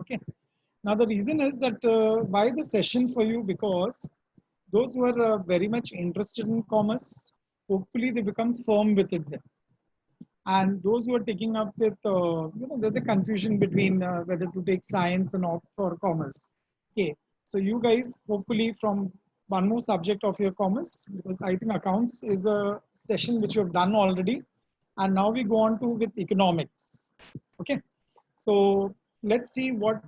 Okay. Now the reason is that why the session for you, because those who are very much interested in commerce, hopefully they become firm with it then. And those who are taking up with, there's a confusion between whether to take science and opt for commerce. Okay, so you guys hopefully from one more subject of your commerce, because I think accounts is a session which you have done already, and now we go on to with economics. Okay, so let's see what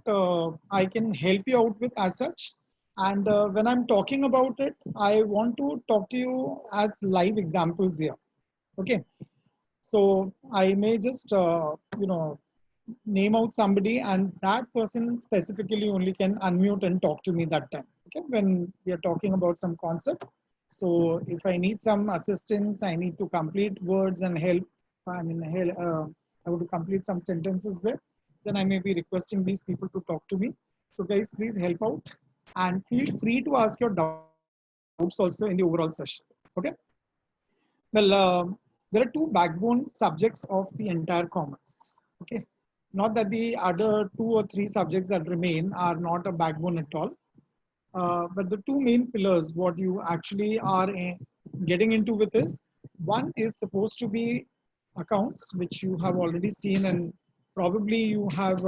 I can help you out with as such. And when I'm talking about it, I want to talk to you as live examples here. Okay, so I may just, name out somebody, and that person specifically only can unmute and talk to me that time. Okay, when we are talking about some concept. So if I need some assistance, I need to complete words and help. I want to complete some sentences there. Then I may be requesting these people to talk to me. So guys, please help out and feel free to ask your doubts also in the overall session. Okay. Well, there are two backbone subjects of the entire commerce. Okay, not that the other two or three subjects that remain are not a backbone at all, but the two main pillars, what you actually are getting into with is, one is supposed to be accounts, which you have already seen and probably you have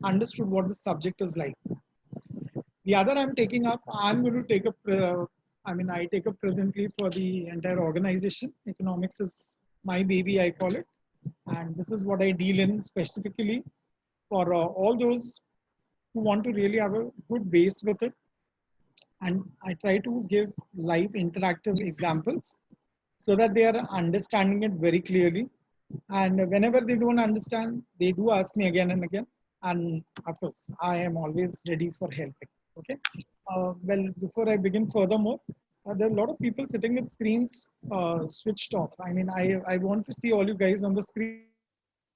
understood what the subject is like. The other I'm taking up, I'm going to take up, I take up presently for the entire organization. Economics is my baby, I call it. And this is what I deal in specifically for all those who want to really have a good base with it. And I try to give live interactive examples so that they are understanding it very clearly. And whenever they don't understand, they do ask me again and again. And of course, I am always ready for helping. Okay. Well, before I begin furthermore, there are a lot of people sitting with screens switched off. I want to see all you guys on the screen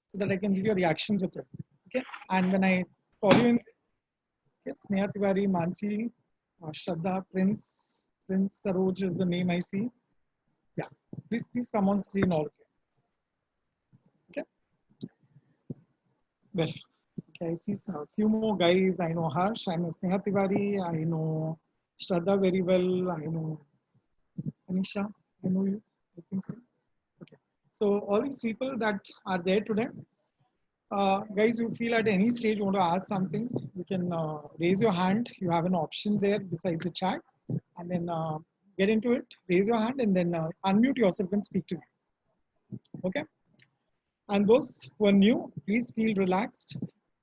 so that I can give your reactions with it. Okay. And when I call you in, okay, Sneha Tiwari, Mansi, Shraddha, Prince Saroj is the name I see. Yeah. Please come on screen, all of you. Okay. Well, okay, I see a few more guys. I know Harsh, I know Sneha Tiwari, I know Shraddha very well, I know Anisha, I know you, I think so. Okay. So all these people that are there today, guys, you feel at any stage you want to ask something, you can raise your hand. You have an option there besides the chat, and then get into it, raise your hand, and then unmute yourself and speak to me. Okay. And those who are new, please feel relaxed.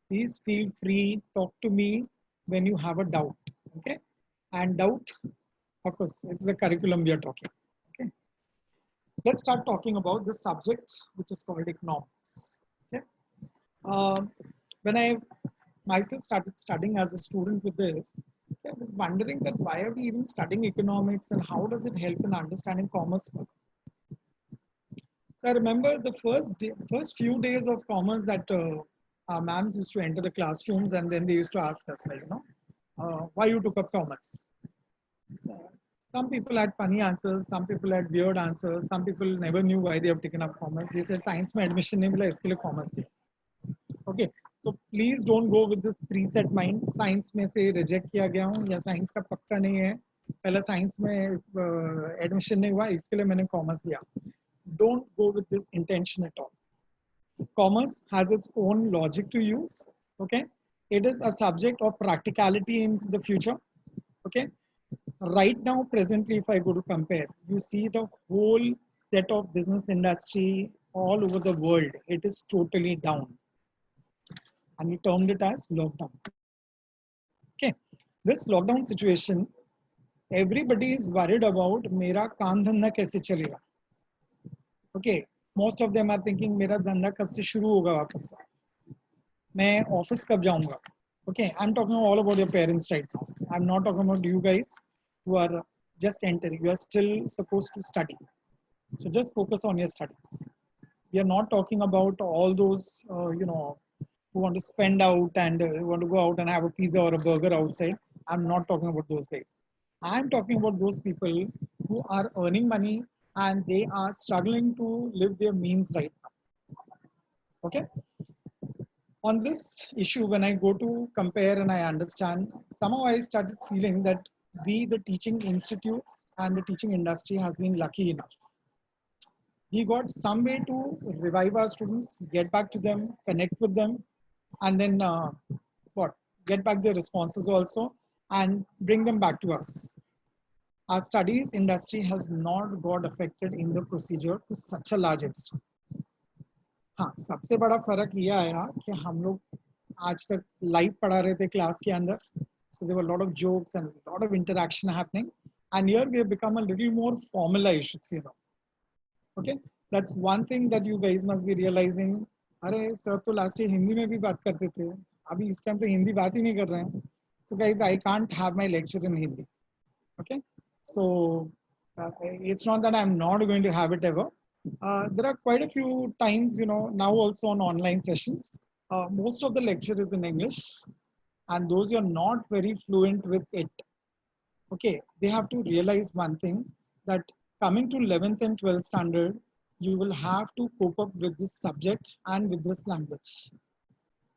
Please feel free. Talk to me when you have a doubt. Okay. And doubt, of course, it's the curriculum we are talking. Okay. Let's start talking about the subject, which is called economics. Okay. When I myself started studying as a student with this, I was wondering that why are we even studying economics and how does it help in understanding commerce further? So I remember the first few days of commerce that our ma'ams used to enter the classrooms and then they used to ask us, like, why you took up commerce? So some people had funny answers, some people had weird answers, some people never knew why they have taken up commerce. They said science में admission नहीं मिला इसके लिए commerce लिया. Okay, so please don't go with this preset mind. Science में से reject किया गया हूँ या science का पक्का नहीं है. पहला science में admission नहीं हुआ इसके लिए मैंने commerce लिया. Don't go with this intention at all. Commerce has its own logic to use. Okay, it is a subject of practicality in the future. Okay, right now, presently, if I go to compare, you see the whole set of business industry all over the world. It is totally down, and we termed it as lockdown. Okay, this lockdown situation, everybody is worried about. मेरा काम धंधा कैसे चलेगा? Okay, most of them are thinking मेरा धंधा कब से शुरू होगा वापस से? मैं ऑफिस कब जाऊंगा? Okay, I'm talking all about your parents right now. I'm not talking about you guys who are just entering. You are still supposed to study. So just focus on your studies. We are not talking about all those, who want to spend out and want to go out and have a pizza or a burger outside. I'm not talking about those guys. I'm talking about those people who are earning money and they are struggling to live their means right now. Okay. On this issue, when I go to compare and I understand, somehow I started feeling that we, the teaching institutes and the teaching industry, has been lucky enough. We got some way to revive our students, get back to them, connect with them, and then what? Get back their responses also and bring them back to us. Our studies industry has not got affected in the procedure to such a large extent. हाँ, सबसे बड़ा फर्क ये आया कि हम लोग आज तक लाइव पढ़ा रहे थे क्लास के अंदर, so there were a lot of jokes and a lot of interaction happening, and here we have become a little more formalized, you know. Okay, that's one thing that you guys must be realizing. अरे sir तो last year Hindi में भी बात करते थे, अभी इस time तो हिंदी बात ही नहीं कर रहे हैं. So guys, I can't have my lecture in Hindi. Okay, so it's not that I'm not going to have it ever. There are quite a few times, you know, now also on online sessions. Most of the lecture is in English, and those who are not very fluent with it, okay, they have to realize one thing, that coming to 11th and 12th standard, you will have to cope up with this subject and with this language,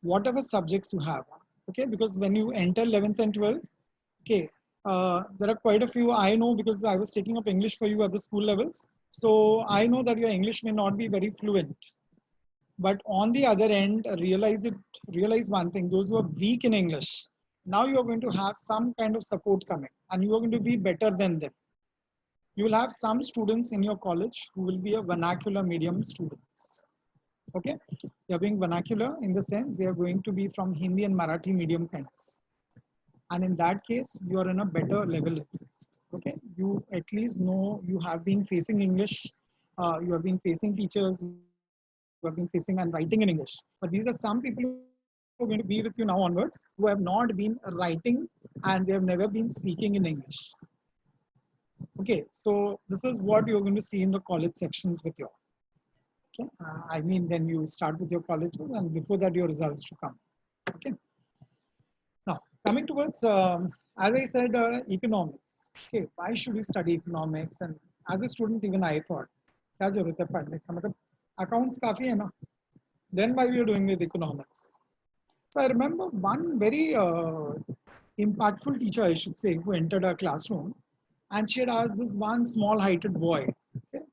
whatever subjects you have. Okay, because when you enter 11th and 12th, okay, there are quite a few I know, because I was taking up English for you at the school levels. So I know that your English may not be very fluent. But on the other end, realize one thing, those who are weak in English, now you are going to have some kind of support coming and you are going to be better than them. You will have some students in your college who will be a vernacular medium students. Okay, they are being vernacular in the sense they are going to be from Hindi and Marathi medium kinds. And in that case, you are in a better level at least. Okay, you at least know you have been facing English, you have been facing teachers, you have been facing and writing in English. But these are some people who are going to be with you now onwards who have not been writing and they have never been speaking in English. Okay, so this is what you're going to see in the college sections with you. Okay, I mean when you start with your colleges and before that your results to come. Okay. Now, coming towards, as I said, economics. Okay, why should we study economics? And as a student, even I thought, क्या जरूरत है पढ़ने का? मतलब accounts काफी है ना? Then why we are doing with economics? So I remember one very impactful teacher, I should say, who entered our classroom, and she had asked this one small-heighted boy, okay,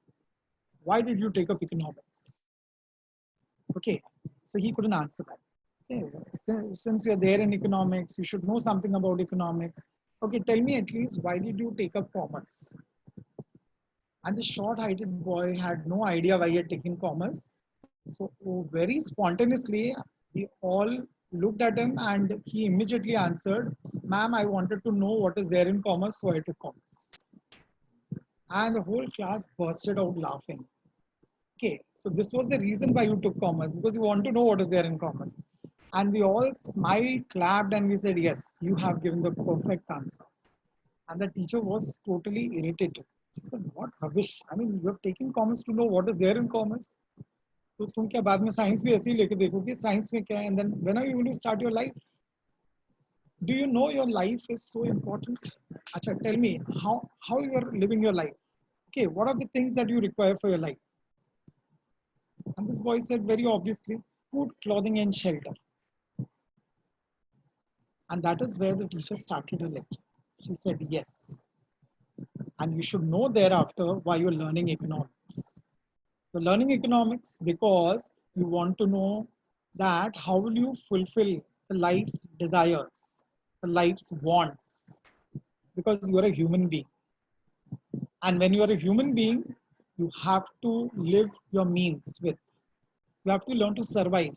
"Why did you take up economics?" Okay, so he couldn't answer that. Okay, since you're there in economics, you should know something about economics. Okay, tell me at least, why did you take up commerce? And the short-heighted boy had no idea why he had taken commerce. So very spontaneously, we all looked at him and he immediately answered, "Ma'am, I wanted to know what is there in commerce, so I took commerce." And the whole class bursted out laughing. Okay, so this was the reason why you took commerce, because you want to know what is there in commerce. And we all smiled, clapped, and we said, "Yes, you have given the perfect answer." And the teacher was totally irritated. She said, "What rubbish? I mean, you have taken commerce to know what is there in commerce. तो तुम क्या बाद में science भी ऐसे ही लेके देखोगे science में क्या है, and then when are you going to start your life? Do you know your life is so important? Acha, tell me how you are living your life. Okay, what are the things that you require for your life?" And this boy said very obviously, food, clothing, and shelter. And that is where the teacher started her lecture. She said, "Yes, and you should know thereafter why you're learning economics. You're learning economics because you want to know that how will you fulfill the life's desires, the life's wants, because you are a human being. And when you are a human being, you have to live your means with. You have to learn to survive.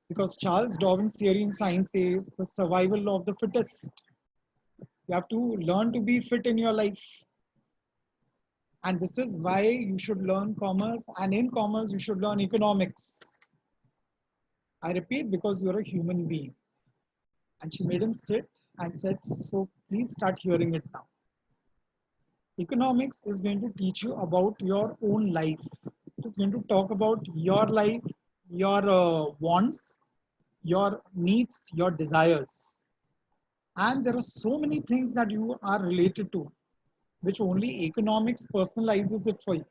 Because Charles Darwin's theory in science says the survival of the fittest. You have to learn to be fit in your life. And this is why you should learn commerce. And in commerce, you should learn economics. I repeat, because you're a human being. And she made him sit and said, "So please start hearing it now. Economics is going to teach you about your own life. It is going to talk about your life, your wants, your needs, your desires. And there are so many things that you are related to, which only economics personalizes it for you.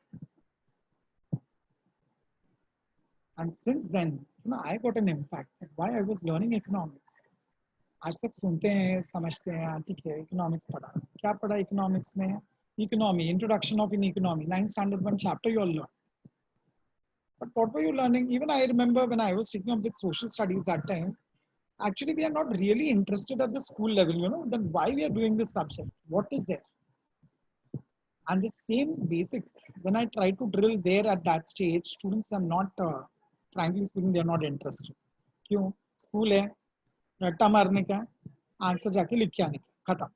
And since then, I got an impact that why I was learning economics. आज तक सुनते हैं समझते हैं हाँ ठीक है economics पढ़ा क्या पढ़ा इकोनॉमिक्स में economy introduction of in economy 9th standard one chapter you all learn but what were you learning even I remember when I was taking up with social studies that time actually we are not really interested at the school level then why we are doing this subject what is there and the same basics when I try to drill there at that stage students are not frankly speaking they are not interested क्यों school है रट्टा मारने का answer जाके लिख के आने का खत्म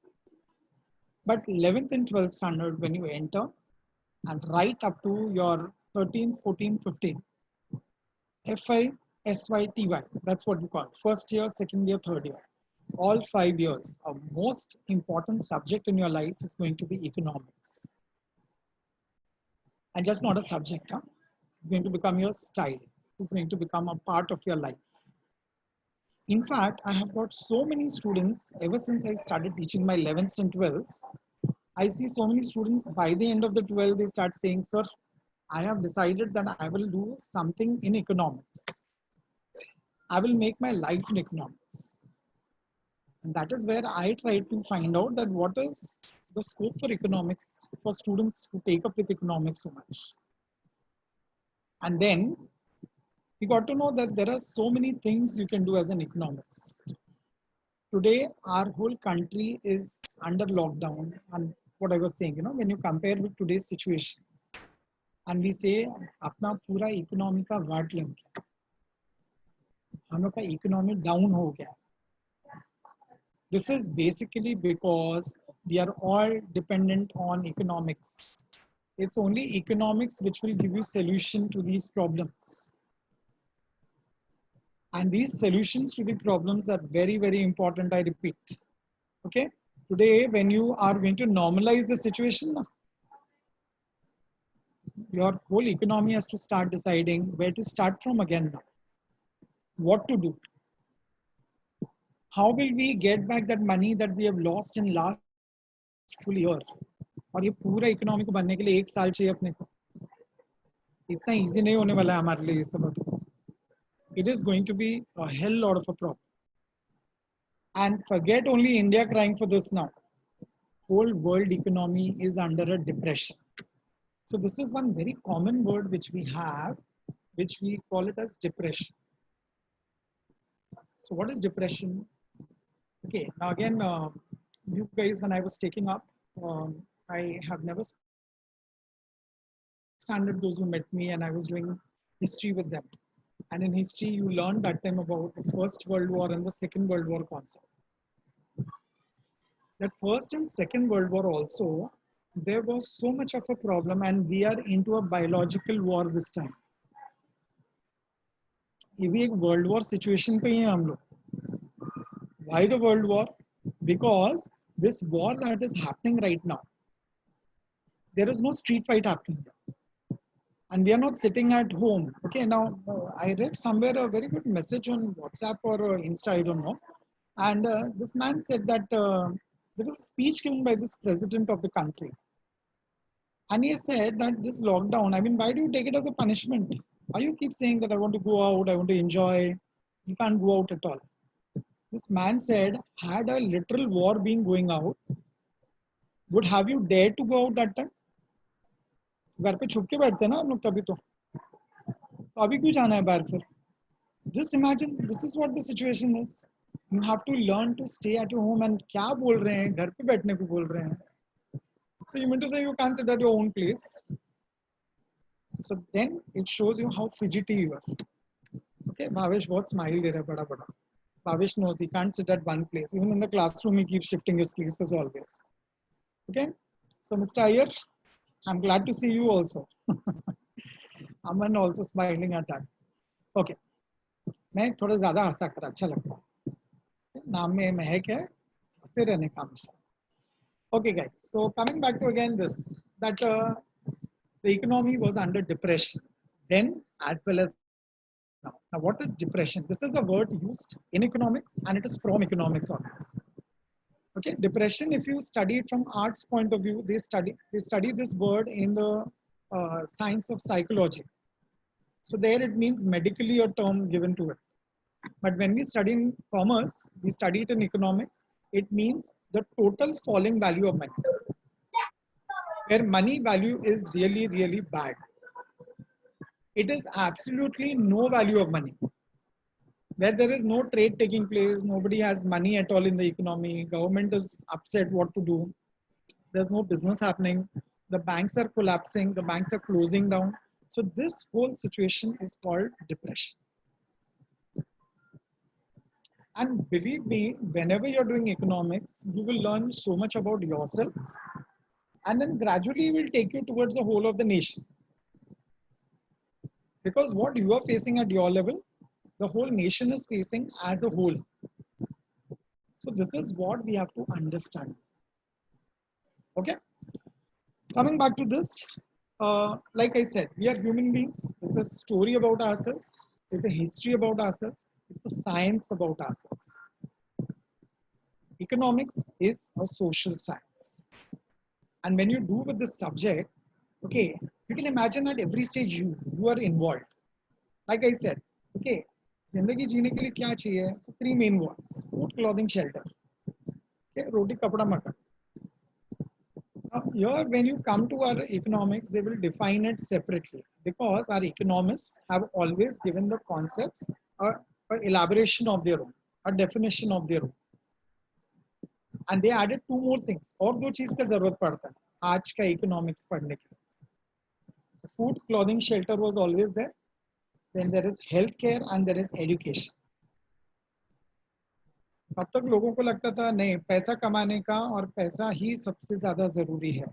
but 11th and 12th standard when you enter and right up to your 13th 14th 15th FI SYTY that's what you call first year second year third year all 5 years a most important subject in your life is going to be economics and just not a subject it's going to become your style it's going to become a part of your life. In fact, I have got so many students ever since I started teaching my 11th and 12th. I see so many students by the end of the 12th, they start saying, sir, I have decided that I will do something in economics. I will make my life in economics. And that is where I try to find out that what is the scope for economics for students who take up with economics so much. And then we got to know that there are so many things you can do as an economist. Today, our whole country is under lockdown. And what I was saying, when you compare with today's situation, and we say, अपना पूरा economy का वाट लग गया, हम लोग का economy down हो गया. This is basically because we are all dependent on economics. It's only economics which will give you solution to these problems. And these solutions to the problems are very, very important, I repeat. Okay? Today, when you are going to normalize the situation, your whole economy has to start deciding where to start from again now. What to do. How will we get back that money that we have lost in last full year? और ये पूरा economy को बनने के लिए 1 साल चाहिए अपने को. इतना easy नहीं होने वाला है हमारे लिए ये सब. It is going to be a hell lot of a problem. And forget only India crying for this now. Whole world economy is under a depression. So this is one very common word which we have, which we call it as depression. So what is depression? Okay, now again, you guys, when I was taking up, I have never standard those who met me and I was doing history with them. And in history, you learn that time about the First World War and the Second World War concept. That First and Second World War also, there was so much of a problem and we are into a biological war this time. ये भी एक World War situation पे ही हैं हम लोग. Why the World War? Because this war that is happening right now, there is no street fight happening. And we are not sitting at home. Okay, now I read somewhere a very good message on WhatsApp or Insta, I don't know. And this man said that there was a speech given by this president of the country. And he said that this lockdown, I mean, why do you take it as a punishment? Why you keep saying that I want to go out, I want to enjoy? You can't go out at all. This man said, had a literal war been going out, would have you dared to go out that time? घर पे छुप के बैठते ना हम लोग तभी तो अभी क्यों जाना है बाहर फिर just imagine this is what the situation is you have to learn to stay at your home and क्या बोल रहे हैं घर पे बैठने को बोल रहे हैं so you mean to say you can't sit at your own place so then it shows you how fidgety you are okay Bhavesh बहुत smile दे रहा है बड़ा बड़ा Bhavesh knows he can't sit at one place even in the classroom he keeps shifting his places always okay so Mr. Iyer I'm glad to see you also. Aman also smiling at that. Okay. मैं थोड़ा ज़्यादा हंसा कर अच्छा लगता है. नाम में महक है, हंसते रहने का हमेशा. Okay, guys. So coming back to again this, that the economy was under depression then as well as now. Now, what is depression? This is a word used in economics and it is from economics always. Okay, depression, if you study it from arts point of view, they study this word in the science of psychology. So there it means medically a term given to it. But when we study in commerce, we study it in economics, it means the total falling value of money, where money value is really, really bad. It is absolutely no value of money. Where there is no trade taking place, nobody has money at all in the economy, government is upset what to do, there's no business happening, the banks are collapsing, the banks are closing down. So this whole situation is called depression. And believe me, whenever you're doing economics, you will learn so much about yourself, and then gradually will take you towards the whole of the nation. Because what you are facing at your level, the whole nation is facing as a whole. So this is what we have to understand. Okay. Coming back to this, like I said, we are human beings. It's a story about ourselves. It's a history about ourselves. It's a science about ourselves. Economics is a social science. And when you do with this subject, okay, you can imagine at every stage you are involved. Like I said, okay, जिंदगी जीने के लिए क्या चाहिए? So three main words: food, clothing, shelter. Okay, roti, kapda, mutton. Now, here, when you come to our economics, they will define it separately because our economists have always given the concepts or elaboration of their own, a definition of their own. And they added two more things. और दो चीज का जरूरत पड़ता है आज का economics पढ़ने के लिए. Food, clothing, shelter was always there. Then there is healthcare and there is education. तब तक लोगों को लगता था नहीं, पैसा कमाने का और पैसा ही सबसे ज्यादा जरूरी है.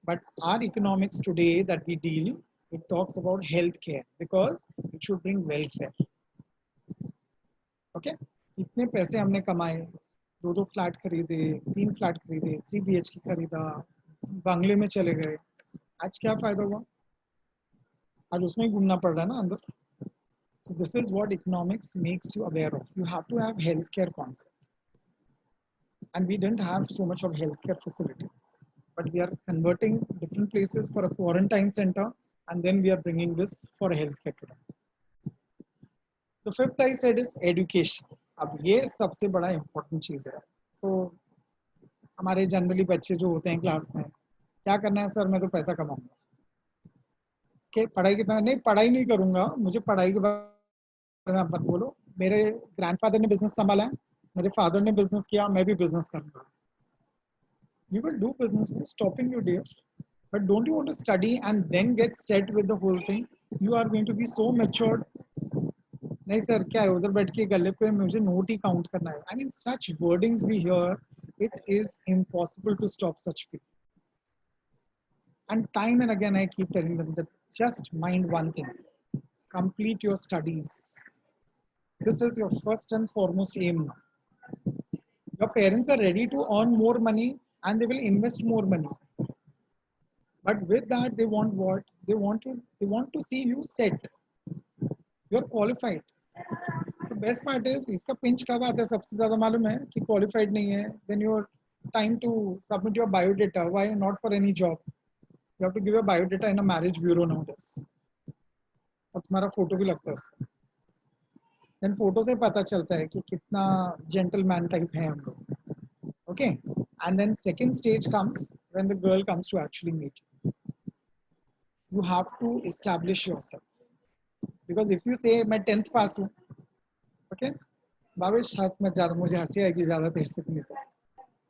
But our economics today that we deal, it talks about healthcare because it should bring welfare. Okay? इतने पैसे हमने कमाए, दो फ्लैट खरीदे, 3 फ्लैट खरीदे, 3 BHK खरीदा, बंगले में चले गए. आज क्या फायदा हुआ? आज उसमें ही घूमना पड़ रहा है ना अंदर. So this is what economics makes you aware of. You have to have healthcare concept. And we didn't have so much of healthcare facilities. But we are converting different places for a quarantine center, and then we are bringing this for healthcare today. The fifth I said is education. अब ये सबसे बड़ा important चीज है. तो हमारे generally बच्चे जो होते हैं क्लास में, क्या करना है सर? मैं तो पैसा कमाऊंगा. कि पढ़ाई कितना? नहीं, पढ़ाई नहीं करूंगा, मुझे पढ़ाई के बारे में मत बोलो. मेरे ग्रैंडफादर ने बिजनेस संभाला है, मेरे फादर ने बिजनेस किया, मैं भी बिजनेस करूंगा. You will do business, no stopping you, dear. But don't you want to study and then get set with the whole thing? You are going to be so matured. नहीं sir, क्या है उधर बैठ के गले पे मुझे नोट ही count करना है. I mean, such wordings we hear, it is impossible to stop such people. And time and again, I keep telling them that just mind one thing: complete your studies. This is your first and foremost aim now. Your parents are ready to earn more money and they will invest more money. But with that, they want what? They want to see you set. You're qualified. The best part is, इसका pinch कब आता है सबसे ज़्यादा मालूम है कि qualified नहीं है. Then your time to submit your biodata. Why not for any job? You have to give your biodata in a marriage bureau nowadays. और तुम्हारा फोटो भी लगता है उसमें. Then फोटो से पता चलता है कि कितना gentleman type है हम लोग. Okay, and then second stage comes when the girl comes to actually meet you. You have to establish yourself, because if you say मैं 10th पास हूँ, okay, भावेश हंस मत ज़्यादा, मुझे हंसी आएगी ज़्यादा देर से नहीं तो.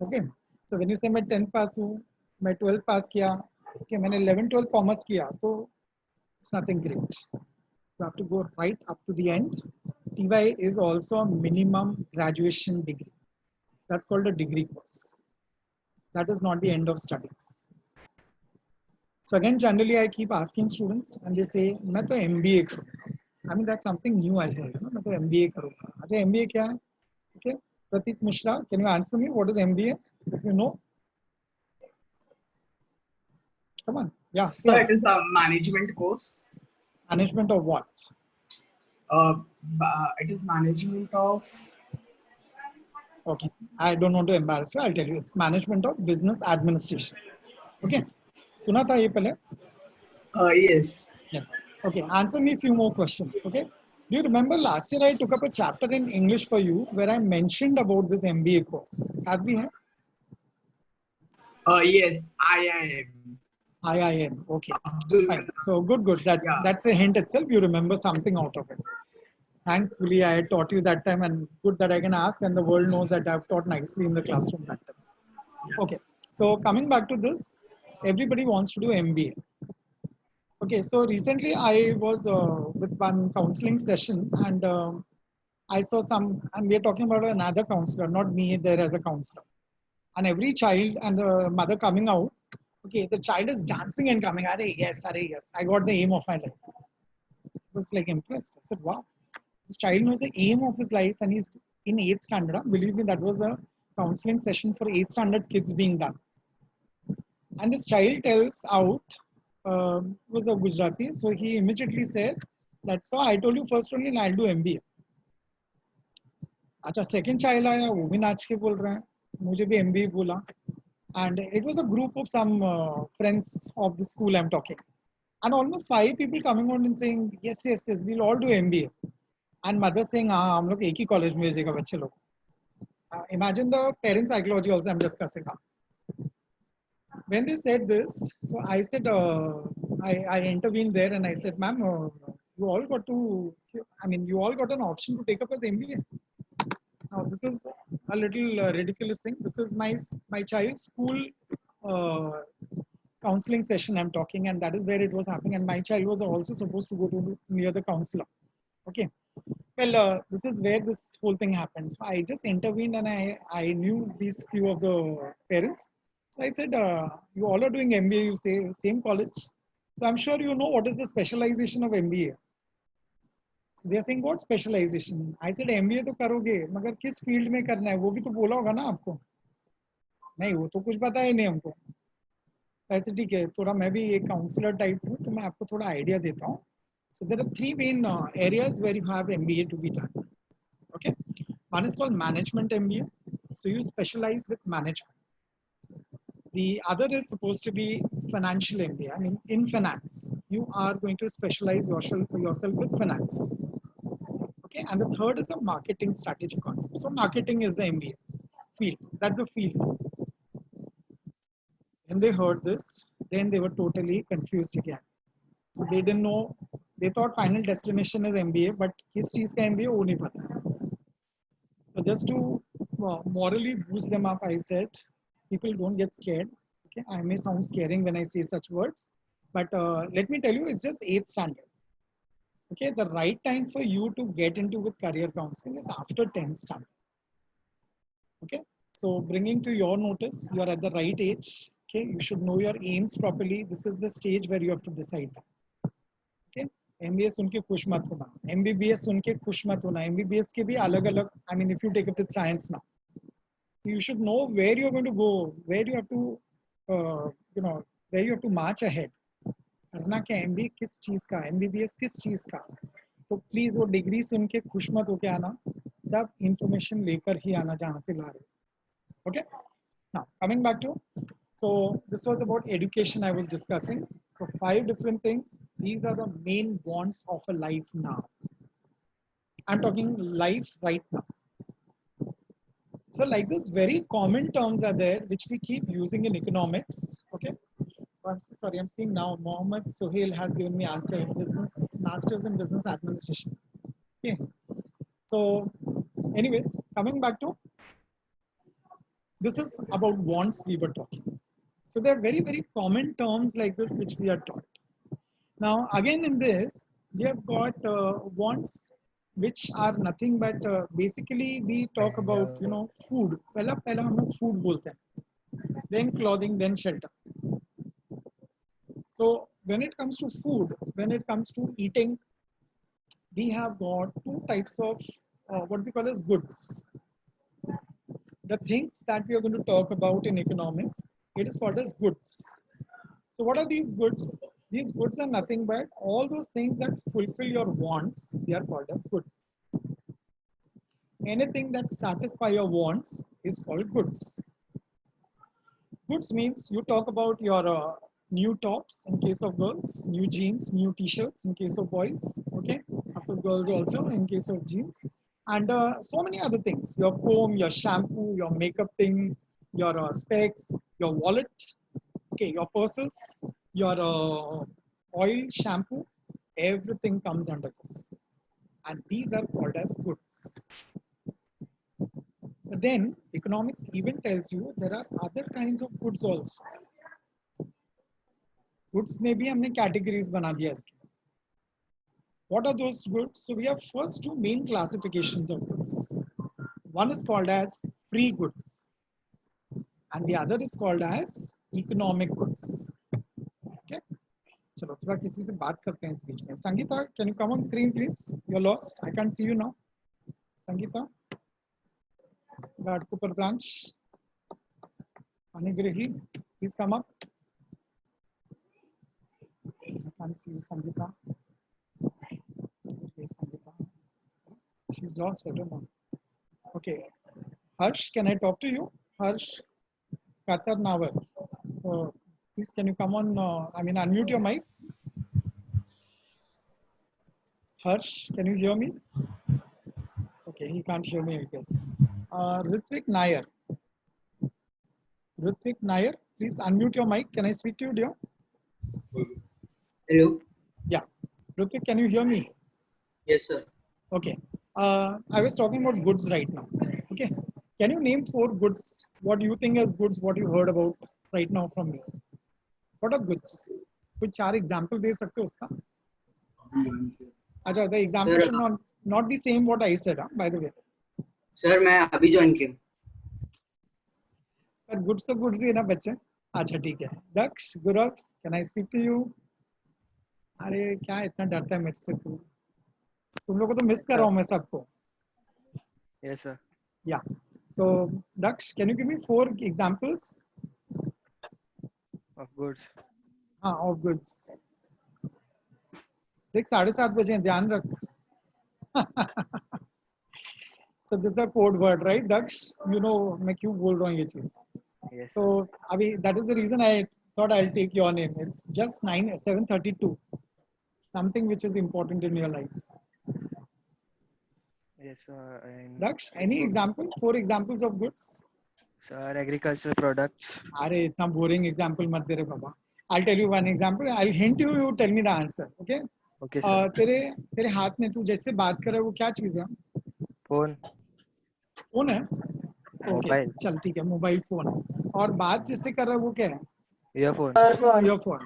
Okay, so when you say मैं 10th पास हूँ, मैं 12th पास किया, okay, मैंने 11 12 कॉमर्स किया, तो it's nothing great. You have to go right up to the end. TY is also a minimum graduation degree. That's called a degree course. That is not the end of studies. So again, generally I keep asking students and they say, मैं तो MBA करूँगा. I mean, that's something new I heard. मैं तो MBA करूँगा. अच्छा, MBA क्या है? Okay, Pratik Mishra, can you answer me? What is MBA? If you know. Come on. Yeah. So it is a management course. Management of what? It is management of. Okay, I don't want to embarrass you. I'll tell you. It's management of business administration. Okay. सुना था ये पहले? Yes. Yes. Okay. Answer me a few more questions. Okay. Do you remember last year I took up a chapter in English for you where I mentioned about this MBA course? Have we had? Yes, IIM. IIM. Okay. Abdul Fine. Kalam. So good. Yeah. That's a hint itself. You remember something out of it. Thankfully, I had taught you that time, and good that I can ask, and the world knows that I've taught nicely in the classroom that time. Okay. So coming back to this, everybody wants to do MBA. Okay. So recently, I was with one counseling session, and I saw some, and we are talking about another counselor, not me there as a counselor. And every child and the mother coming out, okay, the child is dancing and coming, are yes, I got the aim of my life. I was like impressed. I said, wow, this child knows the aim of his life and he's in 8th standard. Huh? Believe me, that was a counseling session for 8th standard kids being done. And this child tells out, was a Gujarati, so he immediately said, that's so I told you first only I'll do MBA. अच्छा second child आया वो भी नाच के बोल रहा है मुझे भी एमबीए बोला and it was a group of some friends of the school I'm talking and almost 5 people coming on and saying yes we'll all do MBA and mother saying हाँ हम लोग एक ही कॉलेज में भेजेगा बच्चे लोग imagine the parent psychology also I'm discussing now. When they said this so I said I intervened there and I said ma'am you all got to I mean you all got an option to take up as MBA. Now, this is a little ridiculous thing. This is my child's school uh, counseling session I'm talking, and that is where it was happening. And my child was also supposed to go to near the counselor. Okay. Well, this is where this whole thing happened. So I just intervened, and I knew these few of the parents. So I said, you all are doing MBA. You say same college. So I'm sure you know what is the specialization of MBA. They are saying what specialization I said MBA तो करोगे मगर किस field में करना है वो भी तो बोला होगा ना आपको नहीं वो तो कुछ पता ही नहीं हमको ऐसे ठीक है थोड़ा मैं भी एक काउंसलर टाइप हूँ तो मैं आपको थोड़ा आइडिया देता हूँ so there are three main areas where you have MBA to be done okay one is called management MBA so you specialize with management the other is supposed to be financial MBA I mean in finance you are going to specialize yourself with finance. Okay, and the third is a marketing strategy concept. So marketing is the MBA field. That's the field. When they heard this, then they were totally confused again. So they didn't know. They thought final destination is MBA, but किस चीज का MBA वो नहीं पता. So just to morally boost them up, I said, people don't get scared. Okay, I may sound scaring when I say such words, but let me tell you, it's just 8th standard. Okay, the right time for you to get into with career counseling is after 10th standard. Okay, so bringing to your notice, you are at the right age. Okay, you should know your aims properly. This is the stage where you have to decide that. Okay, MBA सुन के खुश मत होना, MBBS सुन के खुश मत होना. MBBS के भी अलग-अलग. I mean, if you take up with science now, you should know where you are going to go, where you have to, where you have to march ahead. करना क्या MBA किस चीज का, MBBS किस चीज का. तो प्लीज वो डिग्री सुन के खुश मत होके आना, सब इंफॉर्मेशन लेकर ही आना जहाँ से ला रहे. Okay. Now, coming back to, so this was about education I was discussing. So 5 different things. These are the main wants of a life now. I'm talking life right now. So like this, very common terms are there, which we keep using in economics. Okay. Oh, I'm so sorry. I'm seeing now Mohammed Sohail has given me answer in business, masters in business administration. Okay. So anyways, coming back to, this is about wants we were talking. So there are very common terms like this which we are taught. Now again in this, we have got wants which are nothing but basically we talk about food. पहला हम लोग food बोलते हैं. Then clothing, then shelter. So when it comes to food, when it comes to eating, we have got 2 types of what we call as goods. The things that we are going to talk about in economics, it is called as goods. So what are these goods? These goods are nothing but all those things that fulfill your wants, they are called as goods. Anything that satisfies your wants is called goods. Goods means you talk about your new tops in case of girls, new jeans, new t-shirts in case of boys. Okay, of course girls also in case of jeans, and so many other things. Your comb, your shampoo, your makeup things, your specs, your wallet. Okay, your purses, your oil, shampoo, everything comes under this, and these are called as goods. But then economics even tells you there are other kinds of goods also. Goods में भी हमने categories बना दिया इसके. What are those goods? So we have first two main classifications of goods. One is called as free goods, and the other is called as economic goods. Okay. चलो थोड़ा किसी से बात करते हैं इस बीच में. Sangeeta, can you come on screen please? You're lost. I can't see you now. Sangeeta, Ghatkopar branch. Anigrahi, please come up. I can't see you, Sangeeta. Okay, Sangeeta. She's lost. I don't know. Okay. Harsh, can I talk to you? Harsh Katar Nawar. Please, can you come on? Unmute your mic. Harsh, can you hear me? Okay, he can't hear me, I guess. Ritvik Nair. Ritvik Nair, please unmute your mic. Can I speak to you, dear? Hello. Yeah. Ritvik, can you hear me? Yes, sir. Okay. I was talking about goods right now. Okay. Can you name 4 goods? What do you think as goods? What you heard about right now from me? What are goods? कुछ 4 example दे सकते हो उसका? अच्छा, the example should not be same what I said, by the way. Sir मैं अभी join किया. पर goods तो goods ही है ना बच्चे. अच्छा ठीक है. Daksh, Gurav, can I speak to you? अरे क्या इतना डरता है मुझसे तू? तुम लोगों को तो मिस कर रहा हूँ मैं सबको. Yes, sir. Yeah. So Daksh, can you give me 4 examples? Of goods. हाँ, of goods. देख 7:30 बजे हैं, ध्यान रख. So this is a code word, right, Daksh? You know मैं क्यों बोल रहा हूँ ये चीज. Yes. So अभी that is the reason I thought I'll take your name. It's just 7:32. Something which is important in your life. Yes, sir. And Daksh, any example? 4 examples of goods? sir, agricultural products. अरे इतना boring example मत दे रे बाबा. I'll tell you one example. I'll hint you. You tell me the answer. Okay? Okay, sir. तेरे हाथ में तू जैसे बात कर रहा है वो क्या चीज है? Phone. फोन है. Okay Mobile. चल ठीक है, मोबाइल फोन. और बात जिससे कर रहा है वो क्या है? Earphone. ईयरफोन.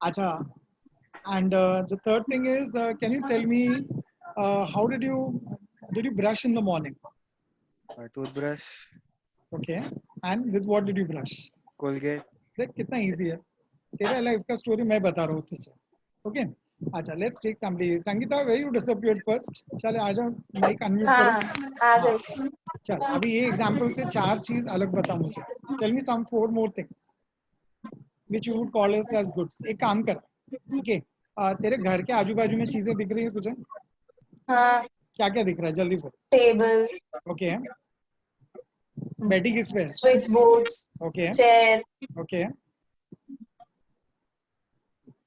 अच्छा. And the third thing is can you tell me how did you brush in the morning? A toothbrush. Okay. And with what did you brush? Colgate. देख कितना इजी है. तेरा लाइफ का स्टोरी मैं बता रहा हूँ तुझे. ओके. अच्छा, let's take somebody. Sangeeta, where you disappeared first? चल आ जाओ, माइक अनम्यूट करो. आ गई. चल अभी ये एग्जांपल से 4 चीज अलग बता मुझे. Tell me some 4 more things which you would call as goods. एक काम कर. ओके. तेरे घर के आजू बाजू में चीजें दिख रही है तुझे? हाँ. क्या क्या दिख रहा है जल्दी बोल. टेबल. ओके. बैठी किस पे? Switch boards. Okay. Chair. Okay.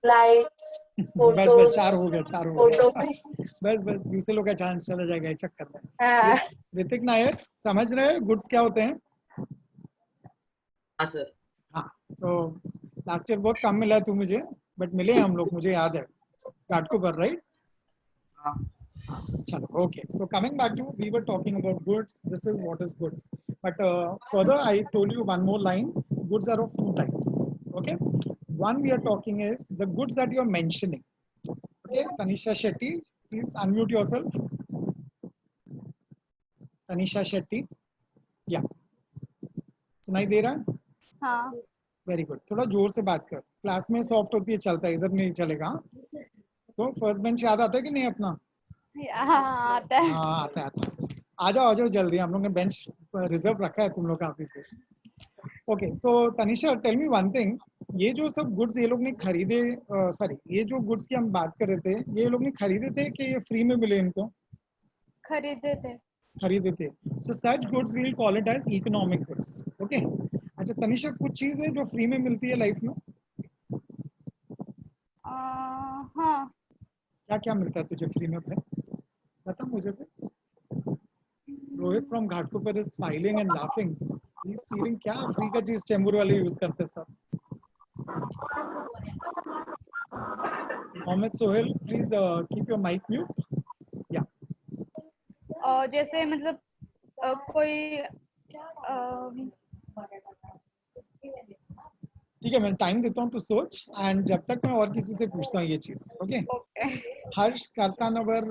Lights. बस फोटोज. 4 हो गया. फोटो. बस दूसरे लोग का चांस चला जाएगा इस चक्कर में. हाँ. ऋतिक नायर, समझ रहे हैं गुड्स क्या होते हैं? हाँ सर. हाँ. सो लास्ट ईयर बहुत कम मिला तू मुझे, बट मिले हम लोग, मुझे याद है. घाटकोपर, राइट? हाँ. चलो. Okay. So coming back to, we were talking about goods. This is what is goods. But further I told you one more line. Goods are of 2 types. Okay. One we are talking is the goods that you are mentioning. Okay. Tanisha Shetty, please unmute yourself. Tanisha Shetty. Yeah. सुनाई दे रहा है? हाँ. Very good. थोड़ा जोर से बात कर. Class में सॉफ्ट होती है, चलता है, इधर नहीं चलेगा. तो फर्स्ट बेंच याद आता है कि नहीं अपना? आता है. हाँ आता है. आ जाओ जल्दी. हम लोग ने बेंच रिजर्व रखा है तुम लोग का अभी. Okay. So Tanisha, tell me one thing. ये जो सब गुड्स ये लोग ने खरीदे, सॉरी, ये जो गुड्स की हम बात कर रहे थे, ये लोग ने खरीदे थे कि ये फ्री में मिले इनको? खरीदे थे. So such goods we will call it as economic goods. Okay. अच्छा तनिषा, कुछ चीज है जो फ्री में मिलती है लाइफ में? हाँ क्या क्या मिलता है तुझे फ्री में भाई, बता मुझे भी। Rohit from Ghatkopar is smiling and laughing, he is feeling क्या फ्री का चीज चेंबूर वाले यूज करते हैं सब। Mohammed Sohail please keep your mic mute. या जैसे मतलब कोई अ, ठीक है, मैं टाइम देता हूँ, तू सोच, एंड जब तक मैं और किसी से पूछता हूँ ये चीज। Okay okay Harsh Kartanavar,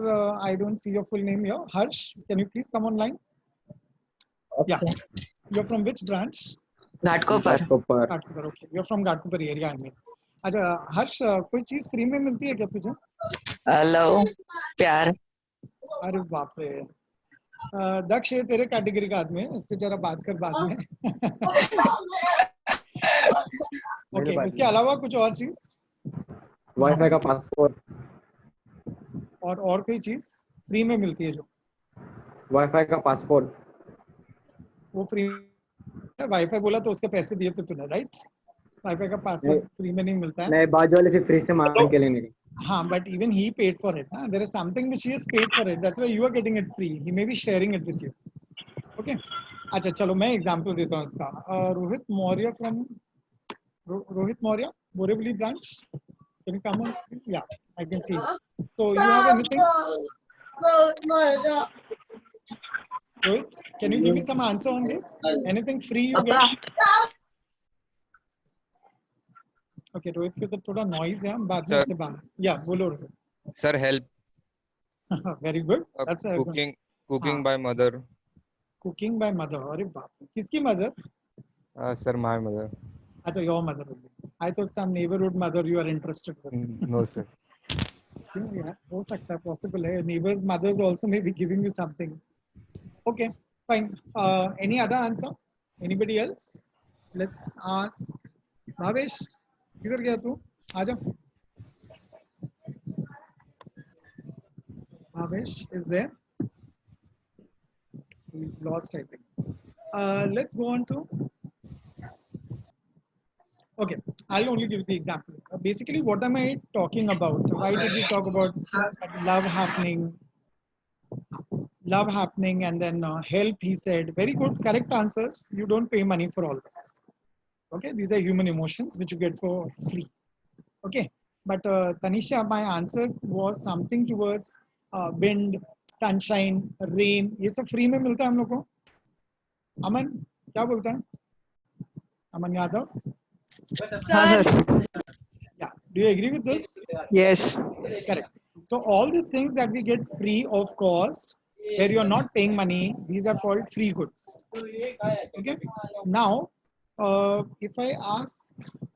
I don't see your full name here. Harsh, can you please come online? Yeah. You're from which branch? Ghatkopar Ghatkopar. Okay. You're from Ghatkopar area, I mean. अच्छा हर्ष, कोई चीज फ्री में मिलती है क्या तुझे? Love प्यार अरे बाप रे, दक्ष ये तेरे कैटेगरी का आदमी है, इससे जरा बात कर बाद में। ओके उसके अलावा कुछ और चीज? वाईफाई का पासपोर्ट। और कोई चीज फ्री में मिलती है जो? वाईफाई का पासपोर्ट। वो फ्री, वाईफाई बोला तो उसके पैसे दिए थे तूने, राइट? वाईफाई का पासवर्ड फ्री में नहीं मिलता है। नहीं, बाजू वाले से फ्री से मांग के लेने का। हाँ, but even he paid for it. There is something which he has paid for it. That's why you are getting it free. He may be sharing it with you. Okay. अच्छा चलो मैं example देता हूँ इसका। Rohit Maurya from Rohit Maurya, Borivali branch. Can you come on screen? Yeah, I can see. So you have anything? Rohit, can you give me some answer on this? Anything free you get? Okay, Rohit के तो थोड़ा noise है, हम बाद में इससे बाहर। या बोलो Rohit. Sir, help. Very good. That's a Cooking हाँ। by mother. Cooking by mother. अरे बाप रे, किसकी mother? Sir, my mother. अच्छा, your mother only. I thought some neighborhood mother you are interested with. No, sir. क्यों यार, हो सकता है, possible है. Neighbors mothers also may be giving you something. Okay, fine. Any other answer? Anybody else? Let's ask. Bhavesh, किधर गया तू? आजा. Bhavesh is there. He's lost, I think. Let's go on to. Okay, I'll only give the example. Basically, what am I talking about? Why did we talk about love happening? Love happening and then help, he said. Very good, correct answers. You don't pay money for all this. Okay, these are human emotions which you get for free. Okay, but Tanisha, my answer was something towards wind, sunshine, rain. ये सब free में मिलता है हम लोग को. अमन, क्या बोलता है? Aman Yadav? Sir Yeah, do you agree with this? Yes. Correct. So all these things that we get free of cost, where you are not paying money, these are called free goods. Okay. Now, if I ask,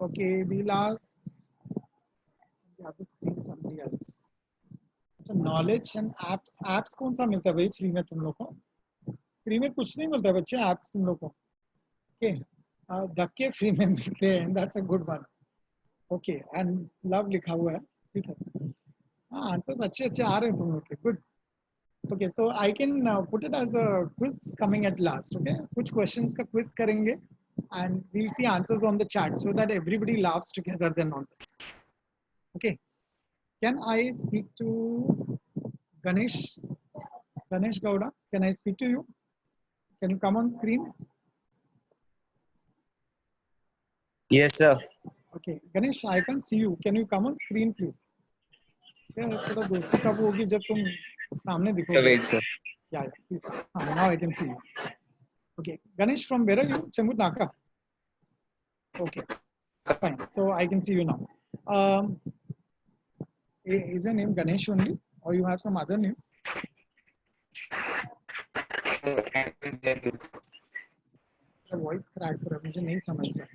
okay, we'll ask the other screen somebody else. So knowledge and apps. Apps कौन सा मिलता है भाई free में तुम लोग को? Free में कुछ नहीं मिलता बच्चे, apps तुम लोग को. Okay. धक्के फ्री में मिलते हैं. That's a good one. Okay. And love लिखा हुआ है. ठीक है. हाँ, आंसर्स अच्छे अच्छे आ रहे हैं तुम लोग के. Good. Okay, so I can put it as a quiz coming at last. Okay, कुछ क्वेश्चंस का क्विज करेंगे and we will see answers on the chat so that everybody laughs together then on this. Okay, can I speak to Ganesh Gowda? Can I speak to you? Can you come on screen? Yes, sir. Okay, Ganesh, I can see you. Can you come on screen, please? थोड़ा दोस्ती कब होगी जब तुम सामने दिखोगे? Wait, sir. Yeah, please. Now I can see you. Okay, Ganesh, from where are you? Chembur Naka. Okay, fine. So I can see you now. Is your name Ganesh only, or you have some other name? Voice crack हो रहा है, मुझे नहीं समझ रहा.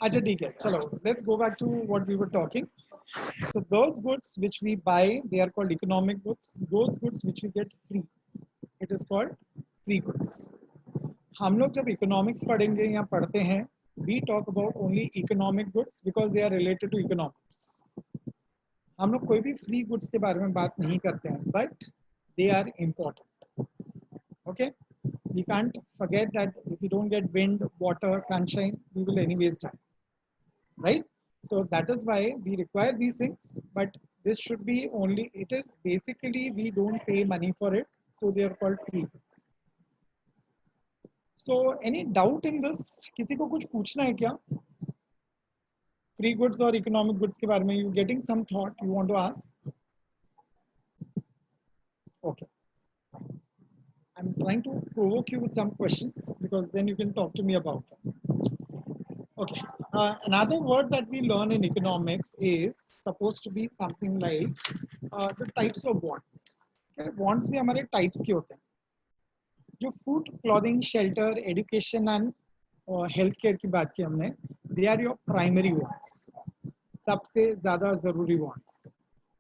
अच्छा ठीक है, चलो. Let's go back to what we were talking. So those goods which we buy, they are called economic goods. Those goods which we get free, it is called free goods. हम लोग जब economics पढ़ेंगे या पढ़ते हैं, we talk about only economic goods because they are related to economics. हम लोग कोई भी free goods के बारे में बात नहीं करते हैं, but they are important. Okay, we can't forget that if we don't get wind, water, sunshine, we will anyways die, right? So that is why we require these things. but this should be only, it is basically we don't pay money for it, so they are called free goods. So any doubt in this? किसी को कुछ पूछना है क्या? Free goods or economic goods के बारे में you getting some thought you want to ask? Okay. I'm trying to provoke you with some questions because then you can talk to me about them. Okay. Another word that we learn in economics is supposed to be something like the types of bonds. Okay? Bonds भी हमारे types के होते हैं. जो food, clothing, shelter, education and healthcare की बात की हमने, they are your primary bonds. सबसे ज़्यादा ज़रूरी bonds.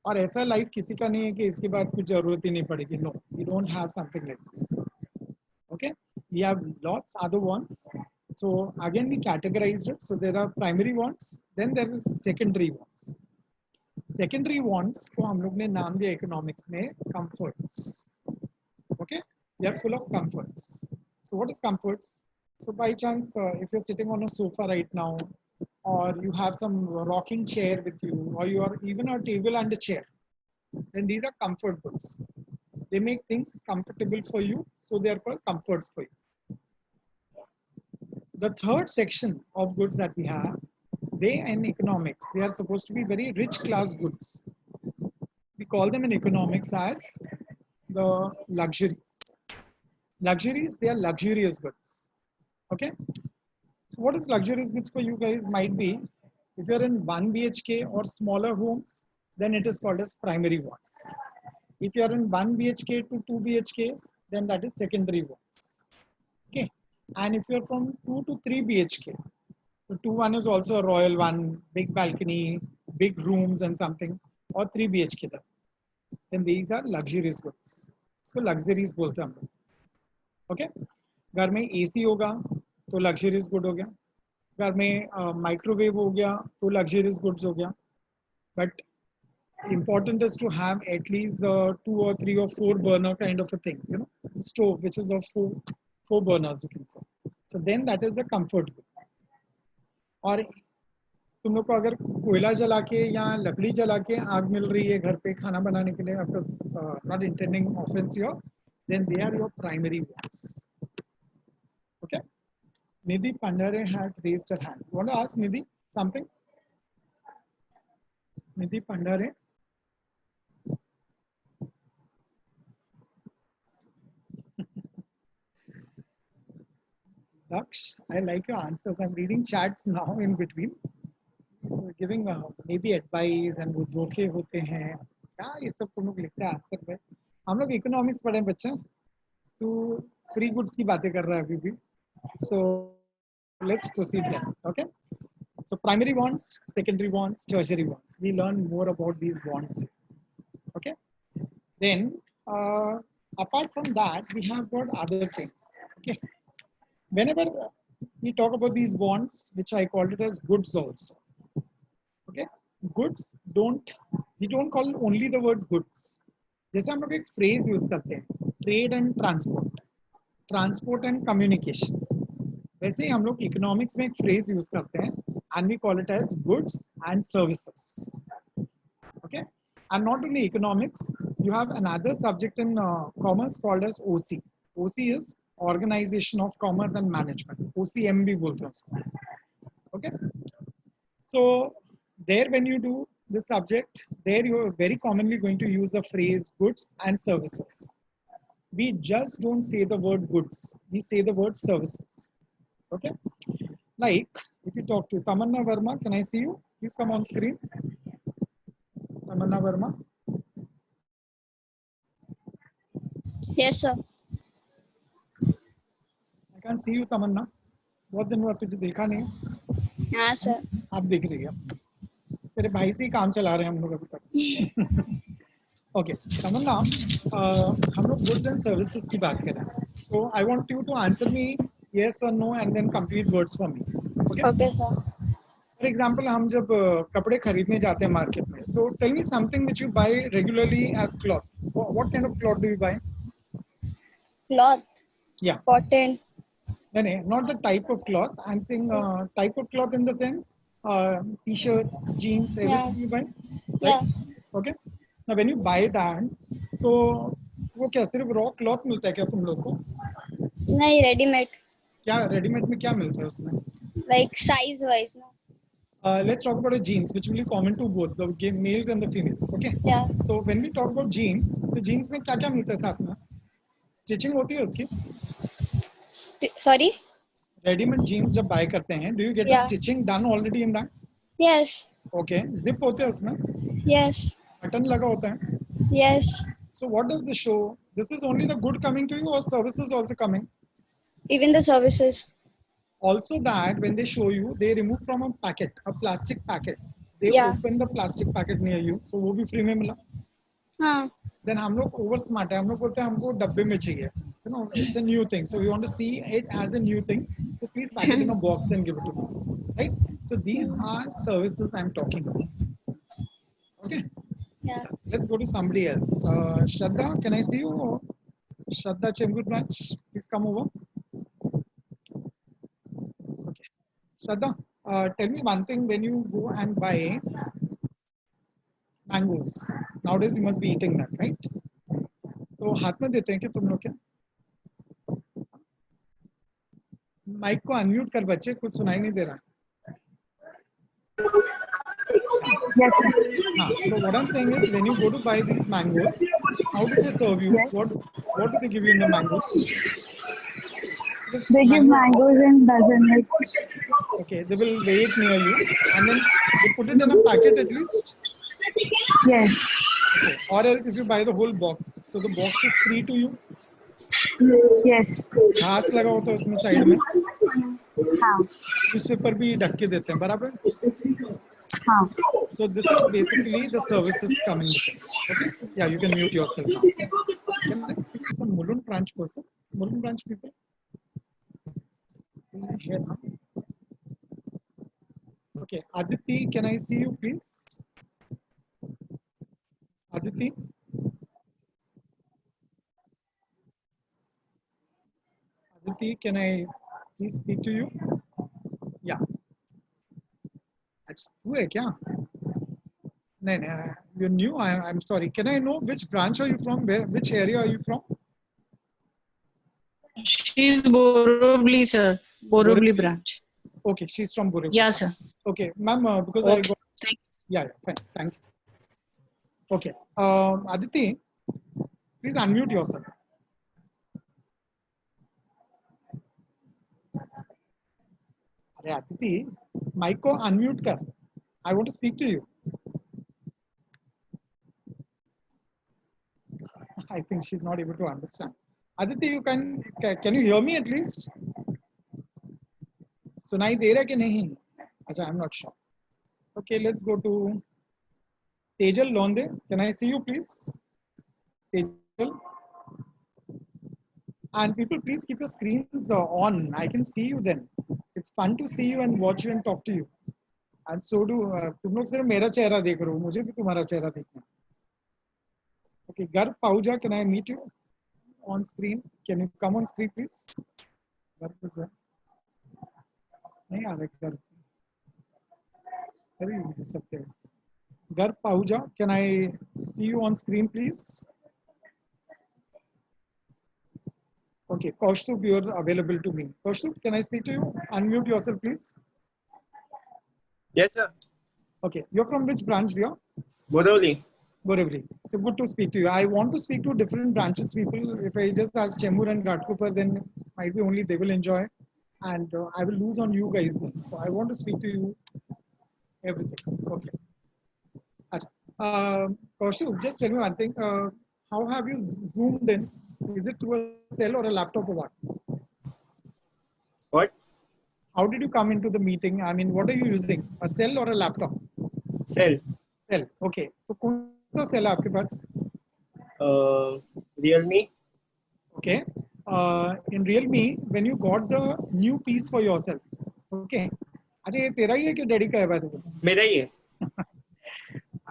और ऐसा लाइफ किसी का नहीं है कि इसके बाद कुछ जरूरत ही नहीं पड़ेगी. No, we don't have something like this. Okay, we have lots other bonds. So again we categorized it. So there are primary bonds, then there is secondary bonds. Secondary bonds को हम लोग ने नाम दिया economics में comforts. Okay, they are full of comforts. So what is comforts? So by chance, if you're sitting on a sofa right now, or you have some rocking chair with you, or you are even a table and a chair, then these are comfort goods. They make things comfortable for you, so they are called comforts for you. The third section of goods that we have, they in economics, they are supposed to be very rich class goods. We call them in economics as the luxuries. Luxuries, they are luxurious goods. Okay. So what is luxurious goods for you guys might be, if you're in 1 BHK or smaller homes, then it is called as primary bonds. If you're in 1 BHK to 2 BHKs, then that is secondary bonds. Okay. And if you're from 2 to 3 BHK, so 2-1 is also a royal one, big balcony, big rooms and something, or 3 BHK then these are luxurious goods. So luxuries बोलते हैं हम लोग. Okay. घर में AC होगा तो luxurious good हो गया. घर में microwave हो गया तो luxurious goods हो गया. But important is to have at least 2 or 3 or 4 burner kind of a thing, you know, stove which is of 4 burners you can say. So then that is a comfort good. और तुम लोग को अगर कोयला जला के या लकड़ी जला के आग मिल रही है घर पे खाना बनाने के लिए, of course not intending offense here, then they are your primary ones. Okay. Nidhi Pandare has raised her hand. You want to ask Nidhi something? Nidhi Pandare. Daksh, I like your answers. I'm reading chats now in between. So giving maybe advice and वो जोखे होते हैं क्या ये सब तुम लोग लिखते हैं आंसर में. हम लोग इकोनॉमिक्स पढ़े बच्चे, तू फ्री गुड्स की बातें कर रहा है अभी भी. So let's proceed then. Okay. So primary bonds, secondary bonds, tertiary bonds. We learn more about these bonds. Okay. Then apart from that, we have got other things. Okay. Whenever we talk about these bonds, which I called it as goods also. Okay. Goods we don't call only the word goods. जैसे हम लोग एक phrase use करते हैं, trade and transport and communication. वैसे ही हम लोग economics में एक phrase use करते हैं and we call it as goods and services. Okay. And not only economics, you have another subject in commerce called as OC. OC is Organization of Commerce and Management. OCM भी बोलते हैं उसको. Okay. So there when you do this subject, there you are very commonly going to use the phrase goods and services. We just don't say the word goods. We say the word services. Okay. Like if you talk to Tamanna Verma, can I see you? Please come on screen. Tamanna Verma. Yes, sir. I can't see you, Tamanna. बहुत दिन हुआ तुझे देखा नहीं. हाँ sir. आप दिख रही है. तेरे भाई से ही काम चला रहे हैं हम लोग अभी तक. Okay, Tamanna, हम लोग goods and services की बात कर रहे हैं. So I want you to answer me yes or no and then complete words for me. Okay. Okay, sir. For example, हम जब कपड़े खरीदने जाते हैं मार्केट में. So tell me something which you buy regularly as cloth. What kind of cloth do you buy? Cloth. Yeah. Cotton. No, not the type of cloth. I'm saying type of cloth in the sense t-shirts, jeans, everything you buy. Right? Yeah. Okay. Now when you buy that, so वो क्या सिर्फ raw cloth मिलता है क्या तुम लोग को? नहीं रेडीमेड क्या रेडीमेड में क्या मिलता है उसमें? लाइक साइज वाइज ना Let's talk about the jeans, which will be common to both the males and the females. Okay. Yeah. So when we talk about jeans, तो jeans में क्या क्या मिलता है साथ में? Stitching होती है उसकी? सॉरी Ready-made jeans जब buy करते हैं, do you get the Yeah. stitching done already in that? Yes Okay. Zip होते हैं उसमें? यस Button लगा होता है? Yes So what does this show? This is only the good coming to you, or services also coming? Even the services Also that when they show you, they remove from a packet, a plastic packet. They Yeah. open the plastic packet near you, so वो भी free में मिला. हाँ Then हम लोग over smart है, हम लोग बोलते हैं हमको डब्बे में चाहिए. You know, it's a new thing, so we want to see it as a new thing. So please pack it in a box and give it to me, right? So these are services I'm talking about. Okay. या Let's go to somebody else. Shraddha, can I see you? Shraddha Chembur branch, please come over. Okay. Shraddha, tell me one thing. When you go and buy mangoes, nowadays you must be eating that, right? तो हाथ में देते हैं क्या तुम लोग क्या? Mic को अनम्यूट कर बच्चे, कुछ सुनाई नहीं दे रहा. Yes, sir. So what I'm saying is, when you go to buy these mangoes, how do they serve you? Yes. What do they give you in the mangoes? They give mangoes in dozen. Like, Okay, they will wait near you, and then they put it in a packet at least. yes, Okay. Or else if you buy the whole box, so the box is free to you. yes. घास लगा होता है उसमें side में. हाँ, newspaper भी ढक के देते हैं, बराबर? हाँ. So this is basically the services coming with it. Okay? Yeah, you can mute yourself now. Can I speak to some Mulund branch person? Mulund branch people? Here now. Okay, Aditi, can I see you please? Aditi? Aditi, can I please speak to you? Yeah. अच्छा, तू है क्या? नहीं नहीं, you're new. I'm sorry. Can I know which branch are you from? Which area are you from? She's Borobli, sir. Borobli Borivali? branch. Okay, she's from Borivali. Yeah, sir. Okay, ma'am, because I Okay. got. Thank Yeah, fine. Thank you. Okay, Aditi, please unmute yourself. अरे Aditi, mic को unmute कर. I want to speak to you. I think she's not able to understand. Aditi, you can you hear me at least? सुनाई दे रहा है कि नहीं? अच्छा, I'm not sure. Okay, let's go to Tejal Londe. Can I see you, please? Tejal. And people, please keep your screens on. I can see you then. It's fun to see you and watch you and talk to you. And so do तुम लोग सिर्फ मेरा चेहरा देख रहे हो, मुझे भी तुम्हारा चेहरा देखना. Okay, Garv Pahuja, can I meet you on screen? Can you come on screen, please? Garv is there. नहीं आ रहा Garv. अरे सबके. Garv Pahuja, can I see you on screen, please? Okay, Kaustup, you are available to me. Kaustup, can I speak to you? Unmute yourself, please. Yes, sir. Okay, you're from which branch, dear? Borivali. Borivali. So good to speak to you. I want to speak to different branches people. If I just ask Chembur and Ghatkopar, then might be only they will enjoy, and I will lose on you guys then. So I want to speak to you everything. Okay. Kaustup, just tell me one thing. How have you zoomed in? Is it through a cell or a laptop or what? What? How did you come into the meeting? I mean, what are you using? A cell or a laptop? Cell. Cell. Okay. So कौन सा cell है आपके पास? Realme. Okay. In Realme, when you got the new piece for yourself, okay. अच्छा ये तेरा ही है कि daddy का है बात है? मेरा ही है.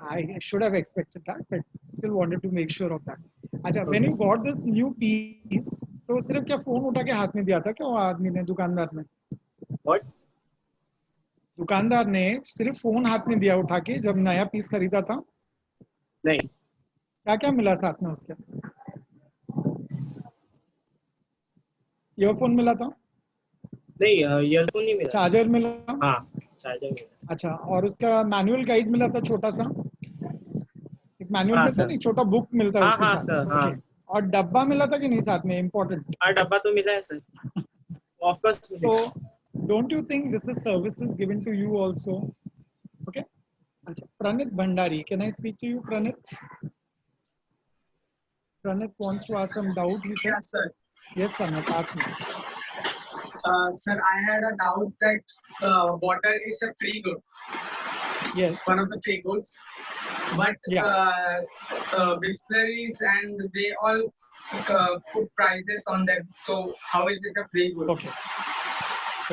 I should have expected that, but still wanted to make sure of that. अच्छा, when you got this new piece, तो सिर्फ क्या फोन उठा के हाथ में दिया था क्या वो आदमी ने, दुकानदार ने? What? दुकानदार ने सिर्फ फोन हाथ में दिया उठा के जब नया पीस खरीदा था? नहीं क्या क्या मिला साथ में उसके? ईयरफोन मिला था, नहीं ईयरफोन नहीं मिला। चार्जर मिला, हाँ चार्जर मिला। अच्छा, और उसका मैनुअल गाइड मिला था छोटा सा, एक मैनुअल हाँ, मिलता है सर। नहीं, छोटा बुक मिलता है हाँ, उसके हाँ, साथ। सर, हाँ। Okay. और डब्बा मिला था कि नहीं साथ में, इम्पोर्टेंट? हाँ डब्बा तो मिला है sir, of course So don't you think this is services given to you also? Okay. अच्छा, Pranit Bhandari, can I speak to you, Pranit? Pranit wants to ask some doubt, he said. Yes, sir. Yes, Pranit, ask me. Sir, I had a doubt that water is a free good, Yes. one of the free goods, but Yeah. distilleries and they all put prices on them. So how is it a free good? Okay.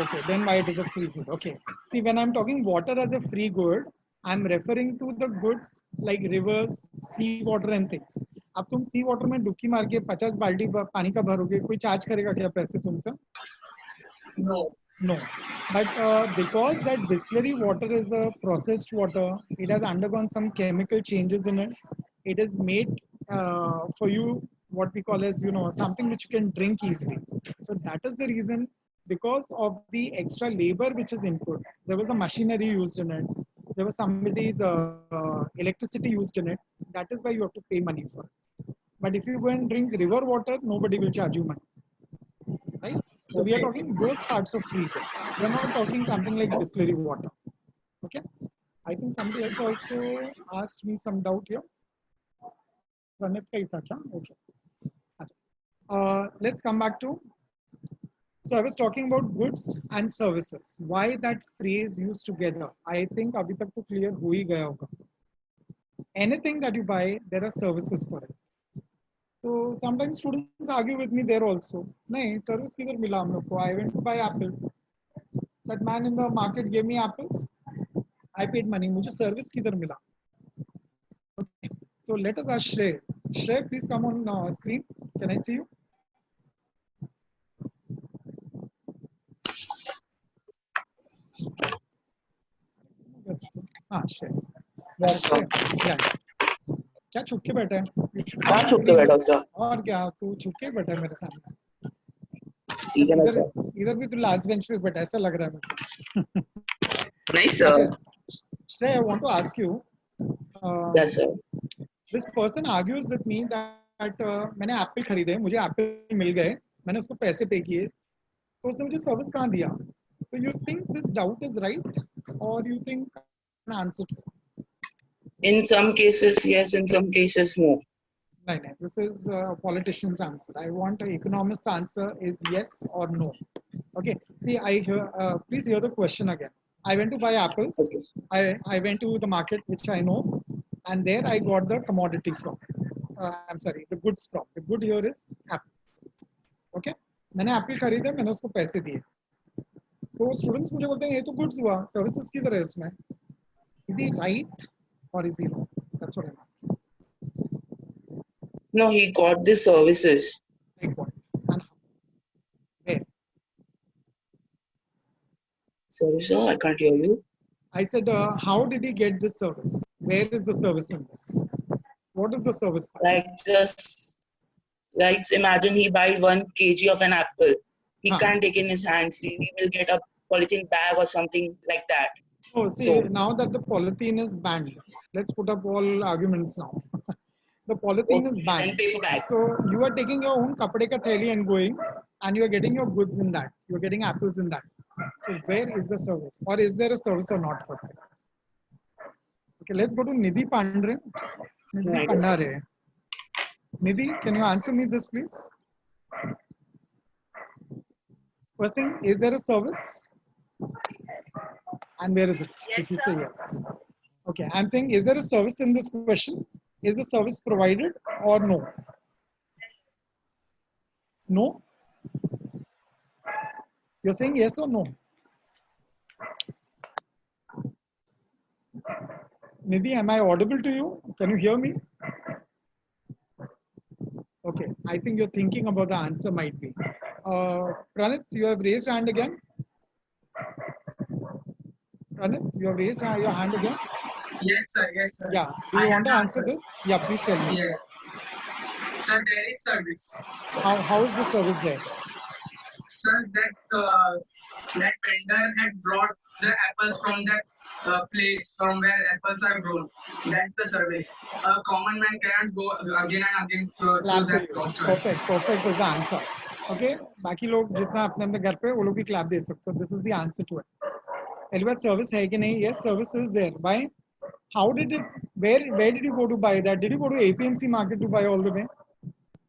Okay, then why it is a free good? Okay. See, when I'm talking water as a free good, I'm referring to the goods like rivers, sea water and things. अब तुम सी water में डुबकी मार के 50 बाल्टी पानी का भरोगे, कोई चार्ज करेगा क्या पैसे तुमसे? No. No. But because that distillery water is a processed water, it has undergone some chemical changes in it. It is made for you what we call as, something which you can drink easily. So that is the reason, because of the extra labor which is input. There was a machinery used in it. There was somebody's electricity used in it. That is why you have to pay money for it. But if you go and drink river water, nobody will charge you money. Right? So we are talking those parts of free good. We are not talking something like distillery water. Okay? I think somebody else also asked me some doubt here. Pranit ka hi tha kya? Okay. Let's come back to. So I was talking about goods and services. Why that phrase used together? I think abhi tak to clear ho hi gaya hoga. Anything that you buy, there are services for it. So sometimes students argue with me there also. Nahi, service kidhar mila hum log ko? I went to buy apple. That man in the market gave me apples. I paid money. Mujhe service kidhar mila? Okay. So let us ask Shrey. Shrey, please come on screen. Can I see you? हाँ Shrey. Yeah. क्या छुप के बैठा है? हाँ छुप के बैठा हूँ सर। और क्या, तू छुप के बैठा है मेरे सामने? ठीक है ना सर। इधर भी तू लास्ट बेंच पे बैठा, ऐसा लग रहा है मुझे। नहीं sir. Shrey, I want to ask you. Yes sir. This person argues with me that मैंने एप्पल खरीदे, मुझे एप्पल मिल गए, मैंने उसको पैसे पे किए, तो उसने मुझे सर्विस कहाँ दिया? So you think this doubt is right, or you think an answer to it? In some cases yes, in some cases no. No, this is a politician's answer. I want an economist's answer is yes or no. Okay. See, I hear. Please hear the question again. I went to buy apples. Okay. I went to the market, which I know, and there I got the commodity from. I'm sorry, the goods from. The good here is apple. Okay. मैंने Apple खरीदे, मैंने उसको पैसे दिए. तो students मुझे बोलते हैं ये तो गुड्स हुआ, सर्विसेज की तरह है इसमें. Is he right or is he wrong? That's what I'm asking. No, he got the services. Like what? And how? Where? Sorry sir, I can't hear you. I said, how did he get this service? Where is the service in this? What is the service? Like imagine he buy 1 kg of an apple. He Huh. can't take in his hands. He will get a polythene bag or something like that. Oh, see, So- now that the polythene is banned, let's put up all arguments now. The polythene is And banned. paper bag. So you are taking your own kapde ka theli and going, and you are getting your goods in that. You are getting apples in that. So where is the service? Or is there a service or not for sale? Okay, let's go to Nidhi Pandre. Nidhi Right. Pandare. Nidhi, can you answer me this, please? First thing, is there a service? And where is it? Yes, if you sir. say yes. Okay, I'm saying, is there a service in this question? Is the service provided or no? No? You're saying yes or no? Nidhi, am I audible to you? Can you hear me? Okay, I think you're thinking about the answer might be. Pranit, you have raised hand again. Pranit, you have raised your hand again. Yes, sir. Yes, sir. Yeah. Do you I want to have answer this? Yeah, please tell me. Yeah. Sir, there is service. How is the service there? Sir, that vendor had brought the apples from that place from where apples are grown. That's the service. A common man cannot go again and again to Clap for that you. crop. Perfect is the answer. Okay. बाकी लोग जितना अपने अपने घर पे वो लोग भी clap दे सकते हो. This is the answer to it. Elliot, service है कि नहीं? Yes, service is there. Why? How did it? Where did you go to buy that? Did you go to APMC market to buy all the way?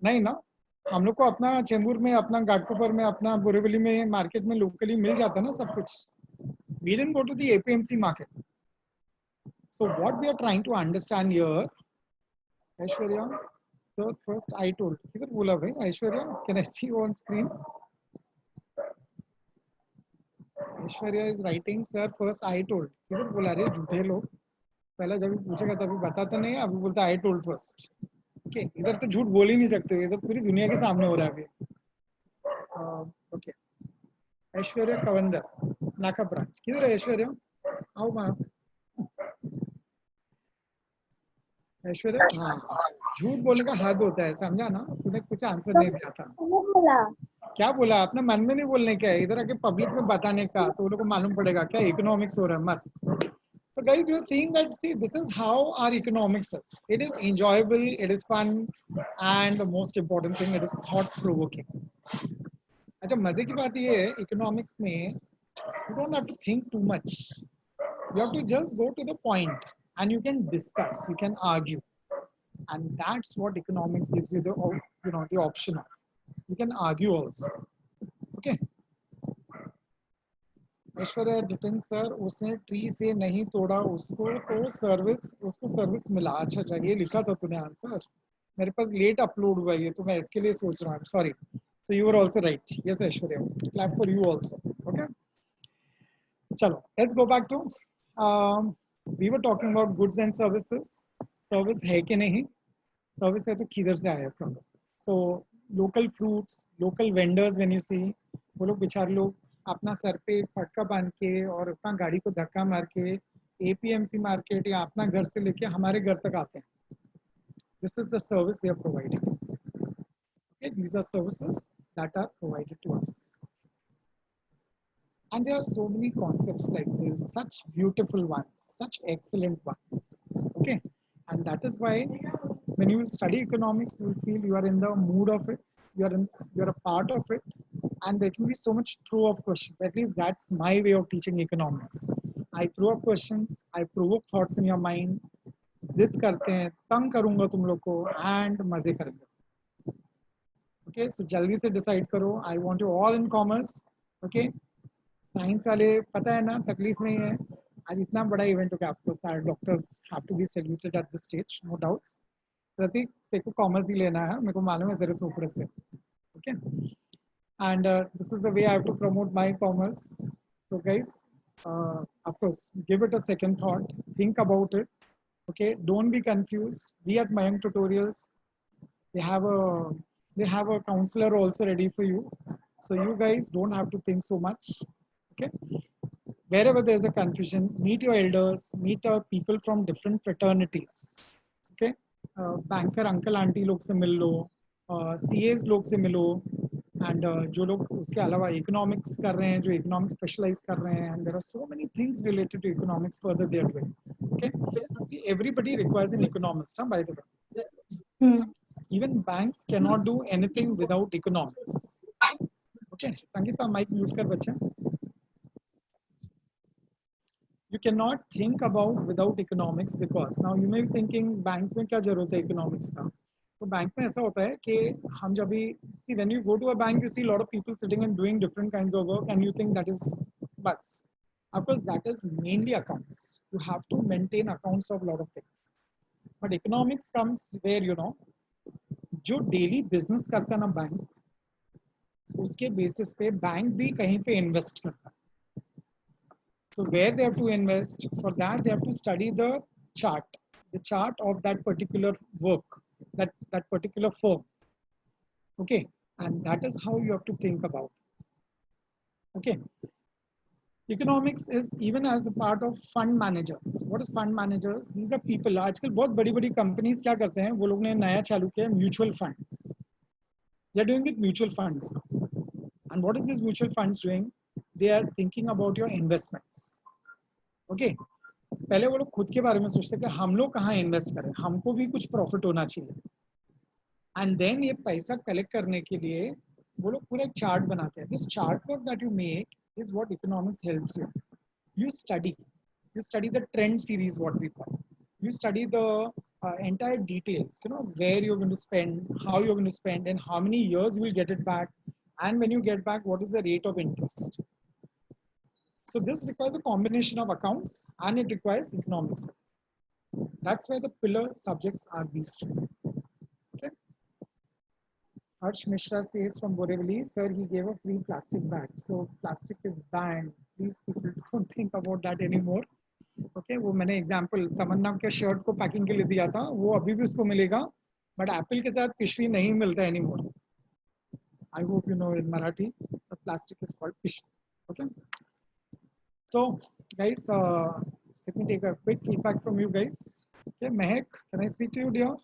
नहीं ना. हम लोग को अपना चेंबूर में, अपना घाटकोपर में, अपना बोरीवली में मार्केट में लोकली मिल जाता है ना सब कुछ. We didn't go to the APMC market. So what we are trying to understand here, Aishwarya, so first I told. किधर बोला भाई Aishwarya? Can I see you on screen? Aishwarya is writing, sir. First I told. किधर बोला रे झूठे लोग. पहला जब पूछेगा तभी बताता नहीं है. अभी बोलता I told first. Okay, इधर तो झूठ बोल ही नहीं सकते. इधर पूरी दुनिया के सामने हो रहा है अभी. Okay. ऐश्वर्या कवंदर, नाका ब्रांच. किधर है ऐश्वर्या? आओ मैम. ऐश्वर्या, हाँ. झूठ बोलने का हद होता है, समझा ना? तूने कुछ आंसर नहीं दिया था. क्या बोला? अपने मन में नहीं बोलने का है, इधर आके पब्लिक में बताने का. तो वो लोग को मालूम पड़ेगा क्या इकोनॉमिक्स हो रहा है. मस्त. So guys, you are seeing that, see, this is how our economics is. It is enjoyable, it is fun, and the most important thing, it is thought provoking. अच्छा, मजे की बात ये है इकोनॉमिक्स में, you don't have to think too much. You have to just go to the point and you can discuss, you can argue. And that's what economics gives you the, the option of. You can argue also. Okay. Aishwarya detain sir, उसने tree से नहीं तोड़ा उसको तो service मिला. अच्छा अच्छा, ये लिखा था तूने आंसर. मेरे पास लेट अपलोड हुआ ये, तो मैं इसके लिए सोच रहा हूँ. Sorry. So you were also right. Yes, Aishwarya. Clap for you also. Okay. Chalo, let's go back to. We were talking about goods and services. Service है कि नहीं? Service है तो किधर से आया service? So local fruits, local vendors when you see, वो लोग बेचारे लोग अपना सर पे फटका बांध के और अपना गाड़ी को धक्का मार के APMC मार्केट या अपना घर से लेके हमारे घर तक आते हैं. This is the service they are providing. Okay, these are services that are provided to us. And there are so many concepts like this, such beautiful ones, such excellent ones. Okay, and that is why when you study economics, you will feel you are in the mood of it, you are a part of it, and there can be so much throw of questions. At least that's my way of teaching economics. I throw up questions, I provoke thoughts in your mind, जिद करते हैं, तंग करूंगा तुम लोग को, and मजे करेंगे. Okay, so जल्दी से decide करो. I want you all in commerce. Okay, science वाले पता है ना तकलीफ नहीं है. आज इतना बड़ा इवेंट हो गया आपको. सारे doctors have to be saluted at this stage, no doubts. Prateek, तेरे को कॉमर्स ही लेना है, मेरे को मालूम है तेरे थोपड़े से. Okay, and this is the way I have to promote my commerce. So guys, of course, give it a second thought, think about it. Okay, don't be confused. We at Mayang Tutorials, they have a counselor also ready for you, so you guys don't have to think so much. Okay, wherever there's a confusion, meet your elders, meet people from different fraternities. Okay, banker uncle auntie log se mil lo, CAs log se milo, and जो लोग उसके अलावा economics कर रहे हैं, जो economics specialize कर रहे हैं, and there are so many things related to economics further they are doing. Okay, see, everybody requires an economist, by the way. Even banks cannot do anything without economics. Okay, Sangeeta, mic mute kar bachcha. You cannot think about without economics, because now you may be thinking bank में क्या जरूरत है economics का. तो bank में ऐसा होता है कि हम जब भी see, when you go to a bank, you see a lot of people sitting and doing different kinds of work, and you think that is bus. Of course, that is mainly accounts. You have to maintain accounts of a lot of things. But economics comes where, जो daily business करता ना bank, उसके basis पे bank भी कहीं पे invest करता है. So where they have to invest, for that they have to study the chart of that particular work, that particular firm. Okay, and that is how you have to think about. Okay, Economics is even as a part of fund managers. What is fund managers? These are people. आजकल बहुत बड़ी companies क्या करते हैं? वो लोग ने नया चालू किया mutual funds. They are doing it mutual funds. And what is this mutual funds doing? They are thinking about your investments. Okay. पहले वो लोग खुद के बारे में सोचते कि हम लोग कहाँ इन्वेस्ट करें, हमको भी कुछ प्रॉफिट होना चाहिए. एंड देन ये पैसा कलेक्ट करने के लिए वो लोग पूरा एक चार्ट बनाते हैं. This chart work that you make is what economics helps you. You study the trend series, what we call. You study the entire details, where you're going to spend, how you're going to spend, and how many years you will get it back. And when you get back, what is the rate of interest? So this requires a combination of accounts and it requires economics. That's why the pillar subjects are these two. Okay. Harsh Mishra says from Borivali, sir, he gave a free plastic bag. So plastic is banned. Please people don't think about that anymore. Okay, वो मैंने example तमन्ना के shirt को packing के लिए दिया था, वो अभी भी उसको मिलेगा, but Apple के साथ पिशवी नहीं मिलता anymore. I hope you know in Marathi, the plastic is called pishvi. Okay. So guys, let me take a quick feedback from you guys. Okay, Mehak, can I speak to you, dear?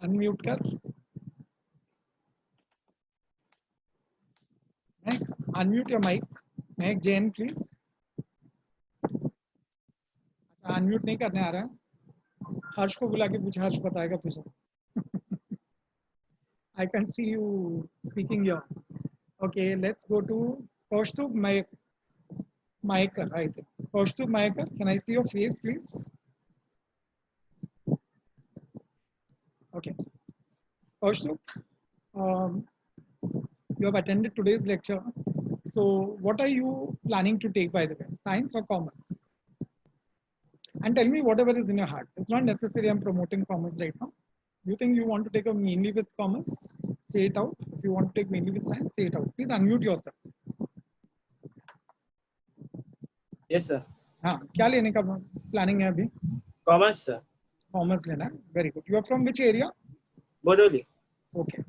Unmute कर. Mehak, unmute your mic. Mehak Jain, please. अच्छा, unmute नहीं करने आ रहा है. हर्ष को बुला के पूछ, हर्ष बताएगा तुझे. I can see you speaking here. Okay, let's go to Kaustubh Mayekar, I think. Kaustubh Mayekar, can I see your face, please? Okay. Kaustubh, you have attended today's lecture. So what are you planning to take, by the way? Science or commerce? And tell me whatever is in your heart. It's not necessary I'm promoting commerce right now. You think you want to take a mainly with commerce? Say it out. If you want to take mainly with science, say it out. Please unmute yourself. Yes, sir. हाँ, क्या लेने का planning है अभी? Commerce, sir. Commerce लेना है. Very good. You are from which area? Bodoli. Okay.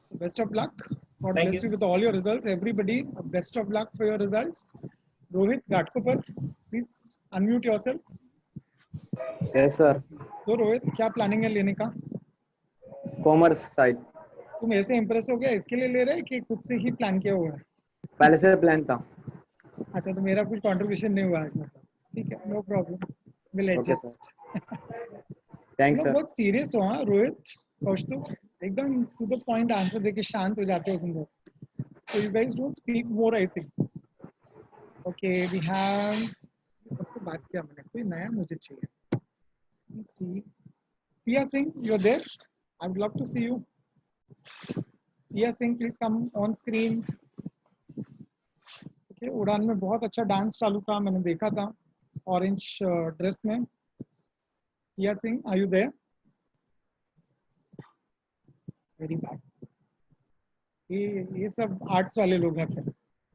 So best of luck. God Thank bless you. you with all your results. Everybody, best of luck for your results. Rohit Ghatkopar, please unmute yourself. Yes, sir. So Rohit, क्या planning है लेने का? Commerce side. तू मेरे से impress हो गया इसके लिए ले रहा है कि खुद से ही plan किया हुआ है? पहले से plan था. अच्छा, तो मेरा कुछ contribution नहीं हुआ है इसमें. ठीक है, no problem. We'll Okay, adjust. Thanks, sir. बहुत serious हो हाँ रोहित, कौस्तुभ, एकदम to the point answer देके शांत हो जाते हो तुम लोग. So you guys don't speak more, I think. Okay, we have. सबसे बात किया मैंने, कोई नया मुझे चाहिए. Let's see. Pia Singh, you're there? I would love to see you. Pia Singh, please come on screen. Okay, उड़ान में बहुत अच्छा डांस चालू था, मैंने देखा था, ऑरेंज ड्रेस में. Pia Singh, are you there? Very bad. ये सब आर्ट्स वाले लोग हैं फिर,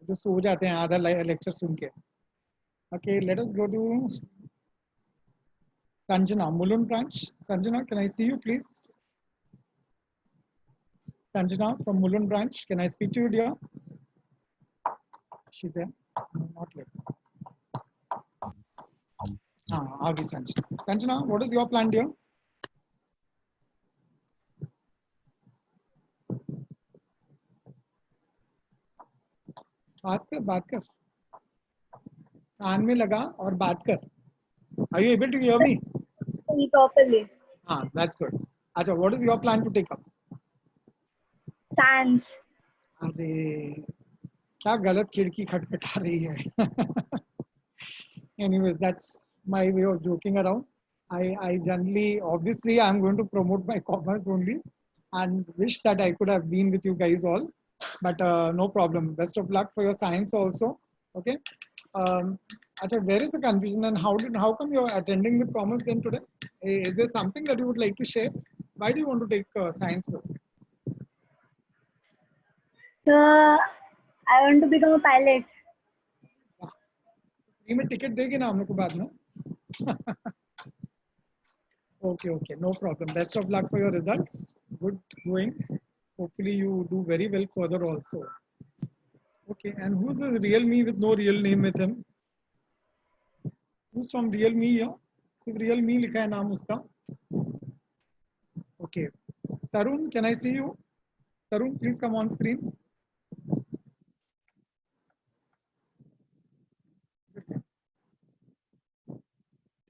जो सो जाते हैं आधा लेक्चर सुन के. Okay, let us go to Sanjana, Mulund branch. Sanjana, can I see you, please? Sanjana from Mulund branch, can I speak to you, dear? Is she there? No, not yet. Aa gayi Sanjana. Sanjana, what is your plan, dear? बात कर. कान में लगा और बात कर. Are you able to hear me? Properly. That's good. अच्छा, what is your plan to take up? Science. अरे क्या गलत खिड़की खटखटा रही है. Anyways, that's my way of joking around. I generally, obviously, I'm going to promote my commerce only and wish that I could have been with you guys all. But no problem. Best of luck for your science also. Okay. Achha, where is the confusion and how come you're attending with commerce then today? Is there something that you would like to share? Why do you want to take science first? So, I want to become a pilot. Free में ticket देगी ना हम लोग को बाद में. Okay, no problem. Best of luck for your results. Good going. Hopefully you do very well further also. Okay, and who's this real me with no real name with him? Who's from real me here? सिर्फ real me लिखा है नाम उसका. Okay. Tarun, can I see you? Tarun, please come on screen.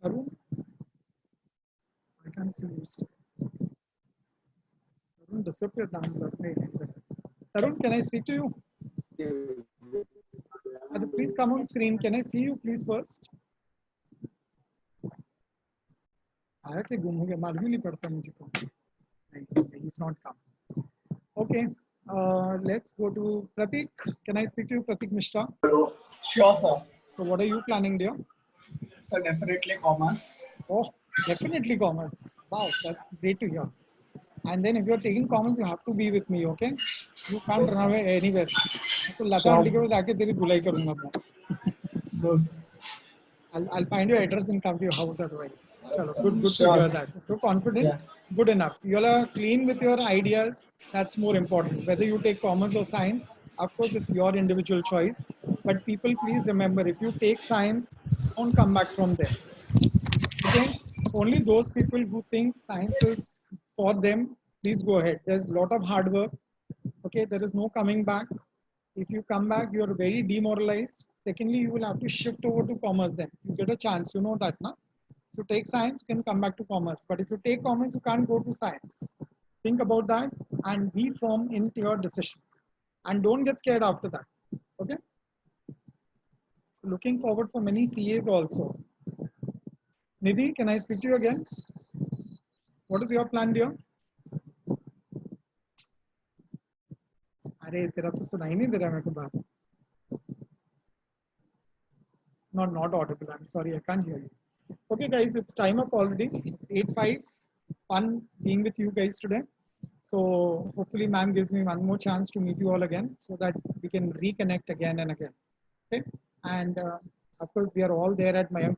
Tarun, I can't see you still. Tarun disappeared down the Tarun, can I speak to you? Please come on screen. Can I see you, please, first? आया कि गुम हो गया मालूम ही नहीं पड़ता मुझे तो. नहीं, he's not come. Okay, let's go to Pratik. Can I speak to you, Pratik Mishra? Sure, sir. So what are you planning, dear? So definitely commerce. Oh, definitely commerce. Wow, that's great to hear. And then if you're taking commerce, you have to be with me, okay? You can't run away anywhere. तो लता aunty के पास आके तेरी धुलाई करूँगा मैं. I'll find your address and come to your house otherwise. Chalo, good to hear that. So confident, yes. Good enough. You are clean with your ideas. That's more important. Whether you take commerce or science, of course, it's your individual choice. But people, please remember, if you take science, don't come back from there. Okay? Only those people who think science is for them, please go ahead. There's a lot of hard work. Okay? There is no coming back. If you come back, you are very demoralized. Secondly, you will have to shift over to commerce then. You get a chance, you know that, na? If you take science, you can come back to commerce. But if you take commerce, you can't go to science. Think about that and be firm in your decisions. And don't get scared after that. Okay? Looking forward for many CAs also. Nidhi, can I speak to you again? What is your plan, dear? अरे तेरा तो सुनाई नहीं दे रहा मेरे को बात. Not audible. I'm sorry, I can't hear you. Okay, guys, it's time up already. It's 8:05. Fun being with you guys today. So hopefully, ma'am gives me one more chance to meet you all again, so that we can reconnect again and again. Okay, and of course, we are all there at Mayank